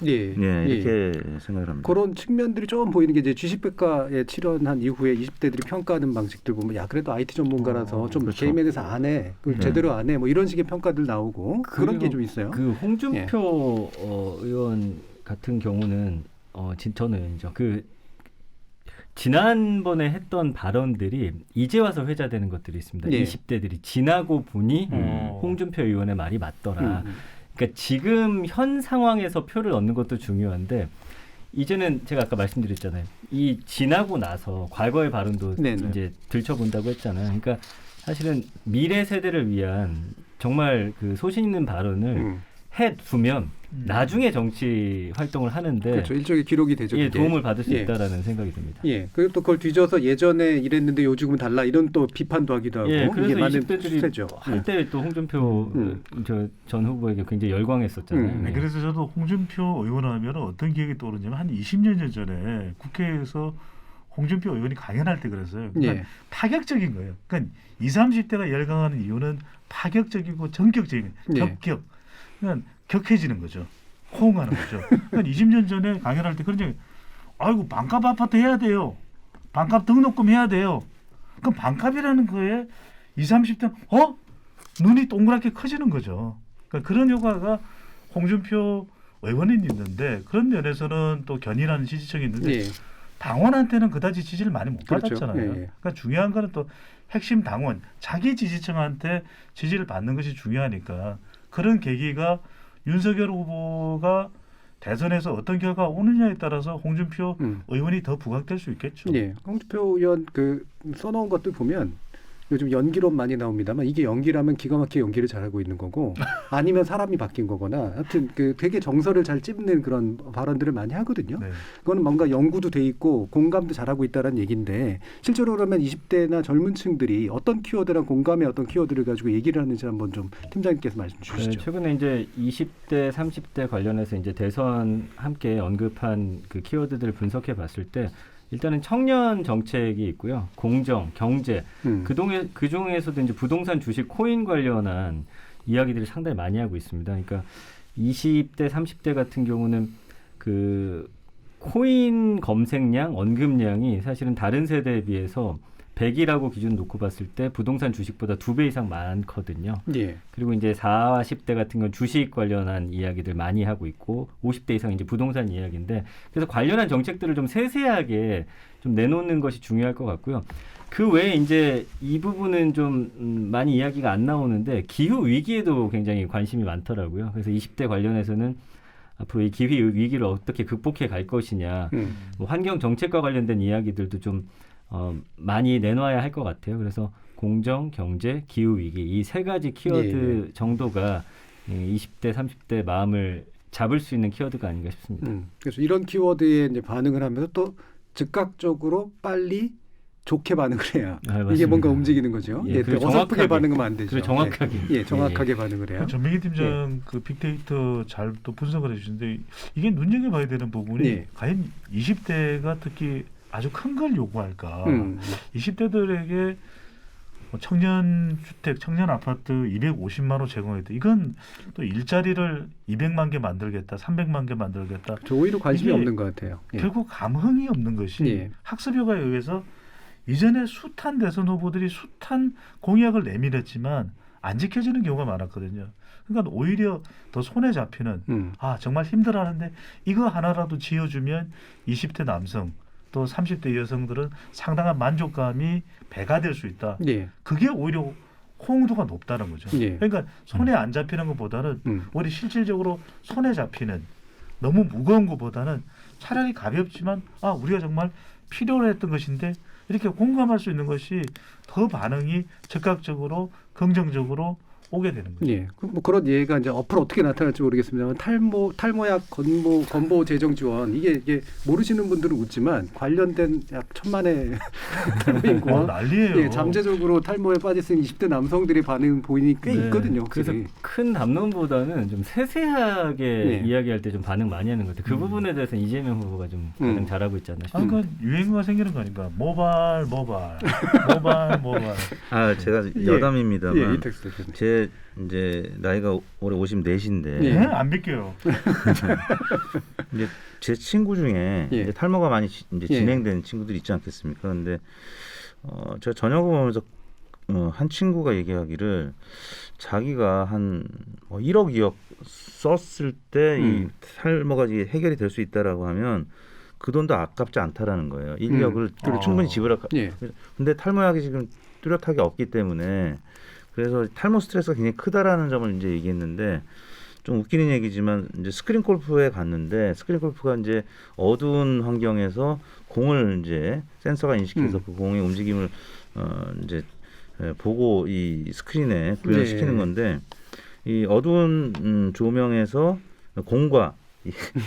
이렇게 생각을 합니다. 그런 측면들이 좀 보이는 게 이제 주식백과에 출연한 이후에 20대들이 평가하는 방식들 보면 야 그래도 IT 전문가라서 좀 그렇죠. 게임에 대해서 안 해, 제대로 안 해, 뭐 이런 식의 평가들 나오고 그런 게 좀 있어요. 그 홍준표 의원 같은 경우는 저는 그 지난번에 했던 발언들이 이제 와서 회자되는 것들이 있습니다. 20대들이 지나고 보니 홍준표 의원의 말이 맞더라. 그러니까 지금 현 상황에서 표를 얻는 것도 중요한데 이제는 제가 아까 말씀드렸잖아요. 이 지나고 나서 과거의 발언도 이제 들춰본다고 했잖아요. 그러니까 사실은 미래 세대를 위한 정말 그 소신 있는 발언을 해두면 나중에 정치 활동을 하는데 그렇죠. 일종의 기록이 되죠. 도움을 받을 수 있다라는 생각이 듭니다. 그리고 또 그걸 뒤져서 예전에 이랬는데 요즘은 달라 이런 또 비판도 하기도 하고 그래서 이게 많은 20대들이 한때 또 홍준표 전 후보에게 굉장히 열광했었잖아요. 그래서 저도 홍준표 의원 하면 어떤 기억이 떠오르냐면 한 20년 전에 국회에서 홍준표 의원이 강연할 때 그랬어요. 그러니까 파격적인 거예요. 그러니까 20, 30대가 열광하는 이유는 파격적이고 전격적인 격격. 그러니까 격해지는 거죠. 호응하는 거죠. 그러니까 20년 전에 강연할 때 그런 적이 아이고 반값 아파트 해야 돼요. 반값 등록금 해야 돼요. 그럼 반값이라는 거에 20, 30대 눈이 동그랗게 커지는 거죠. 그러니까 그런 효과가 홍준표 의원은 있는데 그런 면에서는 또 견인하는 지지층이 있는데 당원한테는 그다지 지지를 많이 못 받았잖아요. 그러니까 중요한 거는 또 핵심 당원, 자기 지지층한테 지지를 받는 것이 중요하니까 그런 계기가 윤석열 후보가 대선에서 어떤 결과가 오느냐에 따라서 홍준표 의원이 더 부각될 수 있겠죠. 홍준표 의원 그 써놓은 것들 보면 요즘 연기론 많이 나옵니다만 이게 연기라면 기가 막히게 연기를 잘하고 있는 거고 아니면 사람이 바뀐 거거나 하여튼 그 되게 정서를 잘 찝는 그런 발언들을 많이 하거든요. 그거는 뭔가 연구도 돼 있고 공감도 잘하고 있다는 얘기인데 실제로 그러면 20대나 젊은 층들이 어떤 키워드랑 공감의 어떤 키워드를 가지고 얘기를 하는지 한번 좀 팀장님께서 말씀 주시죠. 최근에 이제 20대, 30대 관련해서 이제 대선 함께 언급한 그 키워드들을 분석해 봤을 때 일단은 청년 정책이 있고요. 공정, 경제. 그 중에서도 이제 부동산, 주식, 코인 관련한 이야기들을 상당히 많이 하고 있습니다. 그러니까 20대, 30대 같은 경우는 그 코인 검색량, 언급량이 사실은 다른 세대에 비해서 100이라고 기준 놓고 봤을 때 부동산 주식보다 2배 이상 많거든요. 그리고 이제 40, 10대 같은 건 주식 관련한 이야기들 많이 하고 있고 50대 이상 이제 부동산 이야기인데 그래서 관련한 정책들을 좀 세세하게 좀 내놓는 것이 중요할 것 같고요. 그 외에 이제 이 부분은 좀 많이 이야기가 안 나오는데 기후 위기에도 굉장히 관심이 많더라고요. 그래서 20대 관련해서는 앞으로 이 기후 위기를 어떻게 극복해 갈 것이냐, 뭐 환경 정책과 관련된 이야기들도 좀 많이 내놔야 할 것 같아요. 그래서 공정, 경제, 기후 위기 이 세 가지 키워드 정도가 20대, 30대 마음을 잡을 수 있는 키워드가 아닌가 싶습니다. 그래서 이런 키워드에 이제 반응을 하면서 또 즉각적으로 빨리 좋게 반응을 해야 이게 뭔가 움직이는 거죠. 예, 어설프게 반응하면 안 되죠. 정확하게. 정확하게 반응을 해야. 전민기 팀장 그 빅데이터 잘 또 분석을 해주시는데 이게 눈여겨봐야 되는 부분이 과연 20대가 특히 아주 큰 걸 요구할까? 20대들에게 청년 주택, 청년 아파트 250만 호 제공했다. 이건 또 일자리를 200만 개 만들겠다, 300만 개 만들겠다. 저 오히려 관심이 없는 것 같아요. 결국 감흥이 없는 것이 학습효과에 의해서 이전에 숱한 대선 후보들이 숱한 공약을 내밀었지만 안 지켜지는 경우가 많았거든요. 그러니까 오히려 더 손에 잡히는 정말 힘들어하는데 이거 하나라도 지어주면 20대 남성 또 30대 여성들은 상당한 만족감이 배가 될 수 있다. 그게 오히려 호응도가 높다는 거죠. 그러니까 손에 안 잡히는 것보다는 오히려 실질적으로 손에 잡히는 너무 무거운 것보다는 차라리 가볍지만 우리가 정말 필요로 했던 것인데 이렇게 공감할 수 있는 것이 더 반응이 즉각적으로 긍정적으로 오게 되는 거죠. 뭐 그런 예가 이제 앞으로 어떻게 나타날지 모르겠습니다만 탈모약 건보 재정 지원 이게 모르시는 분들은 웃지만 관련된 약 1,000만의 탈모인구와 난리예요. 잠재적으로 탈모에 빠질 수 있는 20대 남성들의 반응 보이니 꽤 있거든요. 그래서 큰 담론보다는 좀 세세하게 이야기할 때 좀 반응 많이 하는 것 같아요. 그 부분에 대해서 이재명 후보가 좀 가장 잘하고 있지 않나 싶습니다. 그러니까 유행어가 생기는 거 아닌가? 모발. 제가 여담입니다만 제 이제 나이가 올해 54인데 안 믿겨요. 이제 제 친구 중에 이제 탈모가 많이 이제 진행된 친구들이 있지 않겠습니까? 그런데 제가 저녁을 보면서 한 친구가 얘기하기를 자기가 한 1억 2억 썼을 때 이 탈모가 해결이 될 수 있다라고 하면 그 돈도 아깝지 않다라는 거예요. 인력을 충분히 지불할. 근데 탈모약이 지금 뚜렷하게 없기 때문에 그래서 탈모 스트레스가 굉장히 크다라는 점을 이제 얘기했는데 좀 웃기는 얘기지만 이제 스크린 골프에 갔는데 스크린 골프가 이제 어두운 환경에서 공을 이제 센서가 인식해서 그 공의 움직임을 이제 보고 이 스크린에 구현시키는 건데 이 어두운 조명에서 공과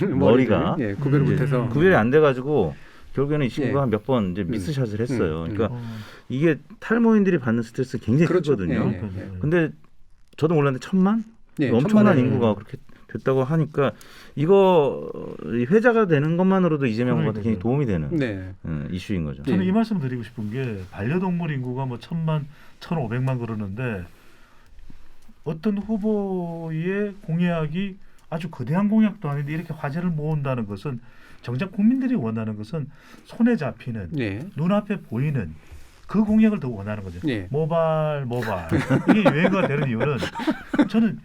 머리가 구별을 못해서 구별이 안 돼가지고 결국에는 이 친구가 몇 번 이제 미스샷을 했어요. 그러니까 이게 탈모인들이 받는 스트레스 굉장히 크거든요. 근데 저도 몰랐는데 1,000만? 엄청난 인구가 그렇게 됐다고 하니까 이거 회자가 되는 것만으로도 이재명 후보한테 굉장히 도움이 되는 이슈인 거죠. 저는 이 말씀 드리고 싶은 게 반려동물 인구가 뭐 1,000만, 1,500만 그러는데 어떤 후보의 공약이 아주 거대한 공약도 아닌데 이렇게 화제를 모은다는 것은 정작 국민들이 원하는 것은 손에 잡히는 눈앞에 보이는 그 공약을 더 원하는 거죠. 모발 이게 유행어가 되는 이유는 저는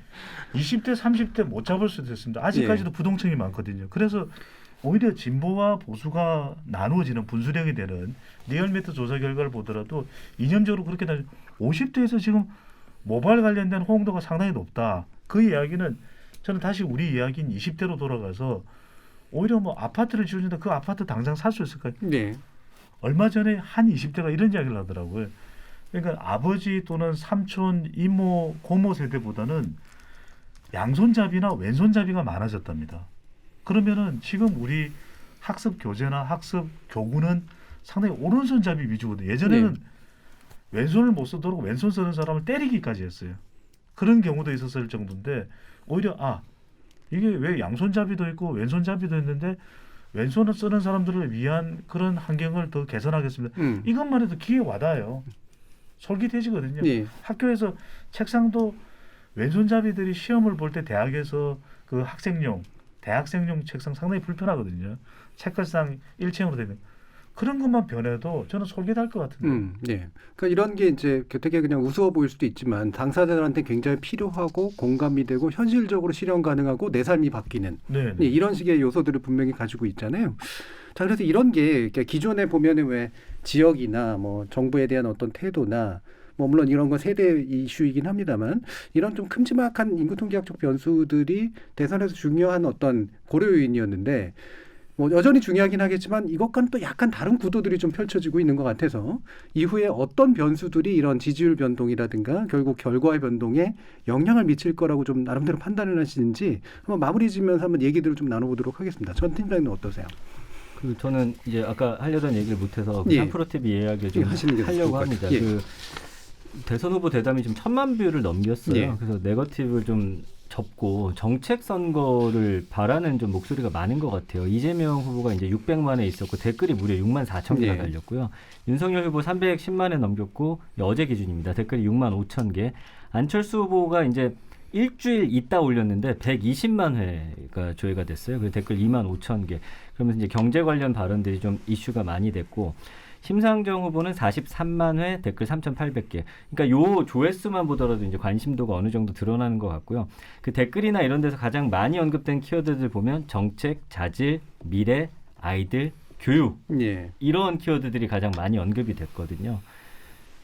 20대 30대 못 잡을 수도 있습니다. 아직까지도 부동층이 많거든요. 그래서 오히려 진보와 보수가 나누어지는 분수령이 되는 리얼미터 조사 결과를 보더라도 이념적으로 그렇게 50대에서 지금 모발 관련된 호응도가 상당히 높다. 그 이야기는 저는 다시 우리 이야기인 20대로 돌아가서 오히려 뭐 아파트를 지어준다. 그 아파트 당장 살 수 있을까요? 얼마 전에 한 20대가 이런 이야기를 하더라고요. 그러니까 아버지 또는 삼촌, 이모, 고모 세대보다는 양손잡이나 왼손잡이가 많아졌답니다. 그러면은 지금 우리 학습 교재나 학습 교구는 상당히 오른손잡이 위주거든요. 예전에는 왼손을 못 쓰도록 왼손 쓰는 사람을 때리기까지 했어요. 그런 경우도 있었을 정도인데 오히려 이게 왜 양손잡이도 있고 왼손잡이도 있는데 왼손을 쓰는 사람들을 위한 그런 환경을 더 개선하겠습니다. 이것만 해도 귀에 와닿아요. 솔깃해지거든요. 학교에서 책상도 왼손잡이들이 시험을 볼 때 대학에서 그 대학생용 책상 상당히 불편하거든요. 책걸상 1층으로 되는 그런 것만 변해도 저는 솔깃할 것 같은데. 그러니까 이런 게 이제 되게 그냥 우스워 보일 수도 있지만 당사자들한테 굉장히 필요하고 공감이 되고 현실적으로 실현 가능하고 내 삶이 바뀌는 이런 식의 요소들을 분명히 가지고 있잖아요. 자, 그래서 이런 게 기존에 보면은 왜 지역이나 뭐 정부에 대한 어떤 태도나 뭐 물론 이런 건 세대 이슈이긴 합니다만 이런 좀 큼지막한 인구 통계학적 변수들이 대선에서 중요한 어떤 고려 요인이었는데 뭐 여전히 중요하긴 하겠지만 이것과는 또 약간 다른 구도들이 좀 펼쳐지고 있는 것 같아서 이후에 어떤 변수들이 이런 지지율 변동이라든가 결국 결과의 변동에 영향을 미칠 거라고 좀 나름대로 판단을 하시는지 한번 마무리 지면서 한번 얘기들을 좀 나눠보도록 하겠습니다. 전 팀장님은 어떠세요? 저는 이제 아까 하려던 얘기를 못해서 그 3프로TV 이야기를 좀 하려고 합니다. 그 대선 후보 대담이 지금 1000만 뷰를 넘겼어요. 그래서 네거티브를 좀 접고 정책 선거를 바라는 좀 목소리가 많은 것 같아요. 이재명 후보가 이제 600만에 있었고 댓글이 무려 6만 4천 개가 달렸고요. 윤석열 후보 310만에 넘겼고 어제 기준입니다. 댓글이 6만 5천 개. 안철수 후보가 이제 일주일 있다 올렸는데 120만 회가 조회가 됐어요. 그래서 댓글 2만 5천 개. 그러면서 이제 경제 관련 발언들이 좀 이슈가 많이 됐고 심상정 후보는 43만 회, 댓글 3,800개. 그러니까 요 조회수만 보더라도 이제 관심도가 어느 정도 드러나는 것 같고요. 그 댓글이나 이런 데서 가장 많이 언급된 키워드들 보면 정책, 자질, 미래, 아이들, 교육 이런 키워드들이 가장 많이 언급이 됐거든요.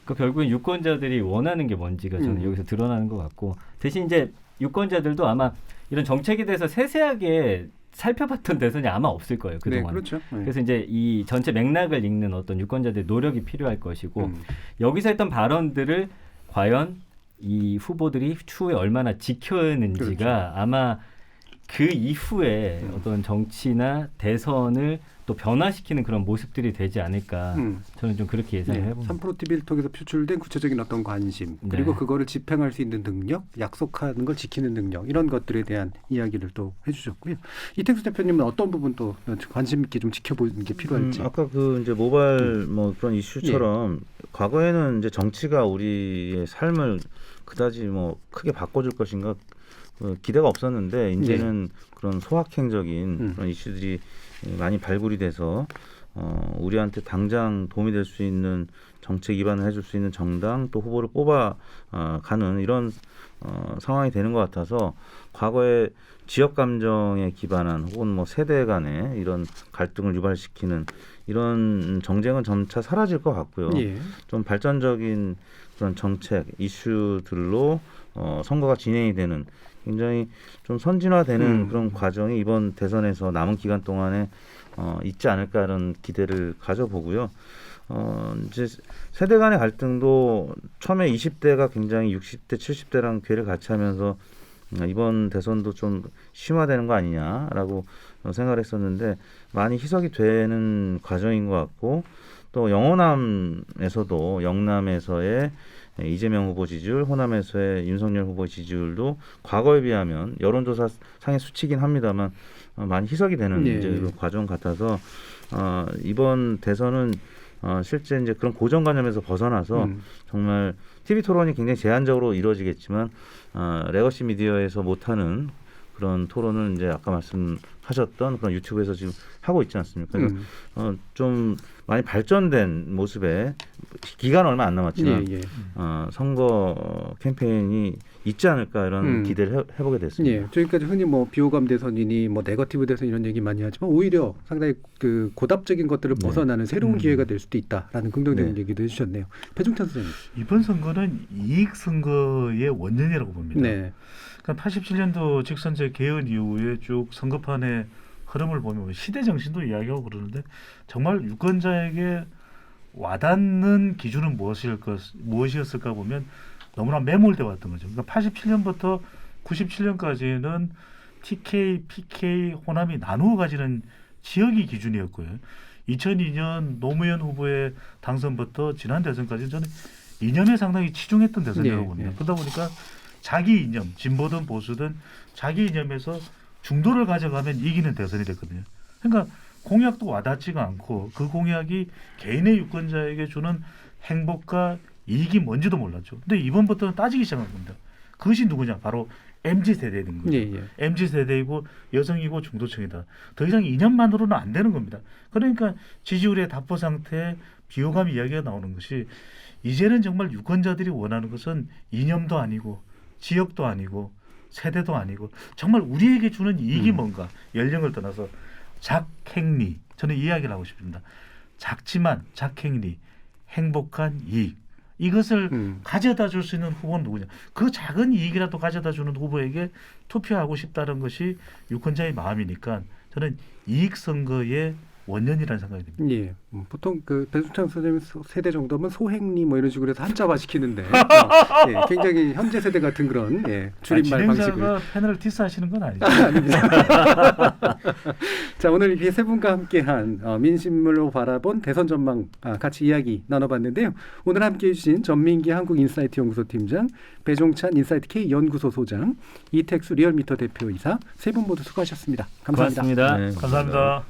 그러니까 결국엔 유권자들이 원하는 게 뭔지가 저는 여기서 드러나는 것 같고 대신 이제 유권자들도 아마 이런 정책에 대해서 세세하게 살펴봤던 대선이 아마 없을 거예요. 그동안. 네, 그렇죠. 그래서 이제 이 전체 맥락을 읽는 어떤 유권자들의 노력이 필요할 것이고 여기서 했던 발언들을 과연 이 후보들이 추후에 얼마나 지켜내는지가 아마 그 이후에 어떤 정치나 대선을 또 변화시키는 그런 모습들이 되지 않을까 저는 좀 그렇게 예상을 해봅니다. 3프로TV를 통해서 표출된 구체적인 어떤 관심 그리고 그거를 집행할 수 있는 능력, 약속하는 걸 지키는 능력 이런 것들에 대한 이야기를 또 해주셨고요. 이택수 대표님은 어떤 부분 또 관심 있게 좀 지켜보는 게 필요할지. 아까 그 이제 모바일 뭐 그런 이슈처럼 과거에는 이제 정치가 우리의 삶을 그다지 뭐 크게 바꿔줄 것인가 기대가 없었는데 이제는 그런 소확행적인 그런 이슈들이 많이 발굴이 돼서 우리한테 당장 도움이 될 수 있는 정책 입안을 해줄 수 있는 정당 또 후보를 뽑아 가는 이런 상황이 되는 것 같아서 과거에 지역 감정에 기반한 혹은 뭐 세대 간의 이런 갈등을 유발시키는 이런 정쟁은 점차 사라질 것 같고요. 좀 발전적인 그런 정책 이슈들로 선거가 진행이 되는 굉장히 좀 선진화되는 그런 과정이 이번 대선에서 남은 기간 동안에 있지 않을까 이런 기대를 가져보고요. 이제 세대 간의 갈등도 처음에 20대가 굉장히 60대, 70대랑 궤를 같이 하면서 이번 대선도 좀 심화되는 거 아니냐라고 생각을 했었는데 많이 희석이 되는 과정인 것 같고 또 영호남에서도 영남에서의 이재명 후보 지지율, 호남에서의 윤석열 후보 지지율도 과거에 비하면 여론조사 상의 수치긴 합니다만 많이 희석이 되는 이제 과정 같아서 이번 대선은 실제 이제 그런 고정관념에서 벗어나서 정말 TV 토론이 굉장히 제한적으로 이루어지겠지만 레거시 미디어에서 못하는 그런 토론을 이제 아까 말씀하셨던 그런 유튜브에서 지금 하고 있지 않습니까? 그러니까 좀 많이 발전된 모습에 기간 얼마 안 남았지만 선거 캠페인이 있지 않을까 이런 기대를 해보게 됐습니다. 저희까지 흔히 뭐 비호감 대선이니 뭐 네거티브 대선 이런 얘기 많이 하지만 오히려 상당히 그 고답적인 것들을 벗어나는 새로운 기회가 될 수도 있다라는 긍정적인 얘기도 해주셨네요. 배종찬 선생님. 이번 선거는 이익 선거의 원년이라고 봅니다. 그러니까 87년도 직선제 개헌 이후에 쭉 선거판의 흐름을 보면 시대 정신도 이야기하고 그러는데 정말 유권자에게 와닿는 기준은 무엇이었을까 보면 너무나 매몰돼 왔던 거죠. 그러니까 87년부터 97년까지는 TK, PK, 호남이 나누어 가지는 지역이 기준이었고요. 2002년 노무현 후보의 당선부터 지난 대선까지 저는 이념에 상당히 치중했던 대선이라고 봅니다. 그러다 보니까 자기 이념, 진보든 보수든 자기 이념에서 중도를 가져가면 이기는 대선이 됐거든요. 그러니까 공약도 와닿지가 않고 그 공약이 개인의 유권자에게 주는 행복과 이익이 뭔지도 몰랐죠. 근데 이번부터는 따지기 시작한 겁니다. 그것이 누구냐? 바로 MZ세대인 거죠. MZ세대이고 여성이고 중도층이다. 더 이상 이념만으로는 안 되는 겁니다. 그러니까 지지율의 답보 상태에 비호감 이야기가 나오는 것이 이제는 정말 유권자들이 원하는 것은 이념도 아니고 지역도 아니고 세대도 아니고 정말 우리에게 주는 이익이 뭔가 연령을 떠나서 작행리 저는 이야기를 하고 싶습니다. 작지만 작행리 행복한 이익 이것을 가져다 줄 수 있는 후보는 누구냐. 그 작은 이익이라도 가져다 주는 후보에게 투표하고 싶다는 것이 유권자의 마음이니까 저는 이익 선거의 원년이라는 생각이 듭니다. 예, 보통 그 배순창 선생님 세대 정도면 소행리 뭐 이런 식으로 해서 한자화 시키는데 예, 굉장히 현재 세대 같은 그런 줄임말 방식을. 진행자가 패널 디스하시는 건 아니죠? 아닙니다. 자, 오늘 이 세 분과 함께한 민심으로 바라본 대선 전망 같이 이야기 나눠봤는데요. 오늘 함께해 주신 전민기 한국인사이트 연구소 팀장, 배종찬 인사이트 K 연구소 소장, 이택수 리얼미터 대표이사 세 분 모두 수고하셨습니다. 감사합니다. 고맙습니다. 네, 감사합니다.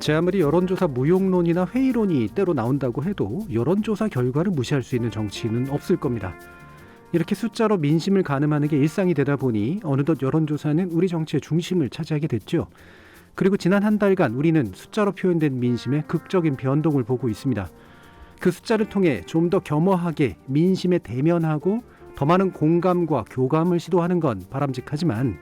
제 아무리 여론조사 무용론이나 회의론이 때로 나온다고 해도 여론조사 결과를 무시할 수 있는 정치인은 없을 겁니다. 이렇게 숫자로 민심을 가늠하는 게 일상이 되다 보니 어느덧 여론조사는 우리 정치의 중심을 차지하게 됐죠. 그리고 지난 한 달간 우리는 숫자로 표현된 민심의 극적인 변동을 보고 있습니다. 그 숫자를 통해 좀 더 겸허하게 민심에 대면하고 더 많은 공감과 교감을 시도하는 건 바람직하지만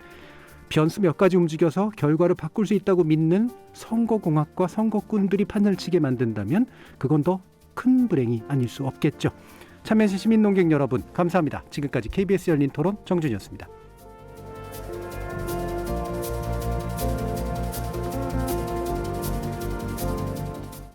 변수 몇 가지 움직여서 결과를 바꿀 수 있다고 믿는 선거공학과 선거꾼들이 판을 치게 만든다면 그건 더 큰 불행이 아닐 수 없겠죠. 참여해주신 시민논객 여러분 감사합니다. 지금까지 KBS 열린 토론 정준이었습니다.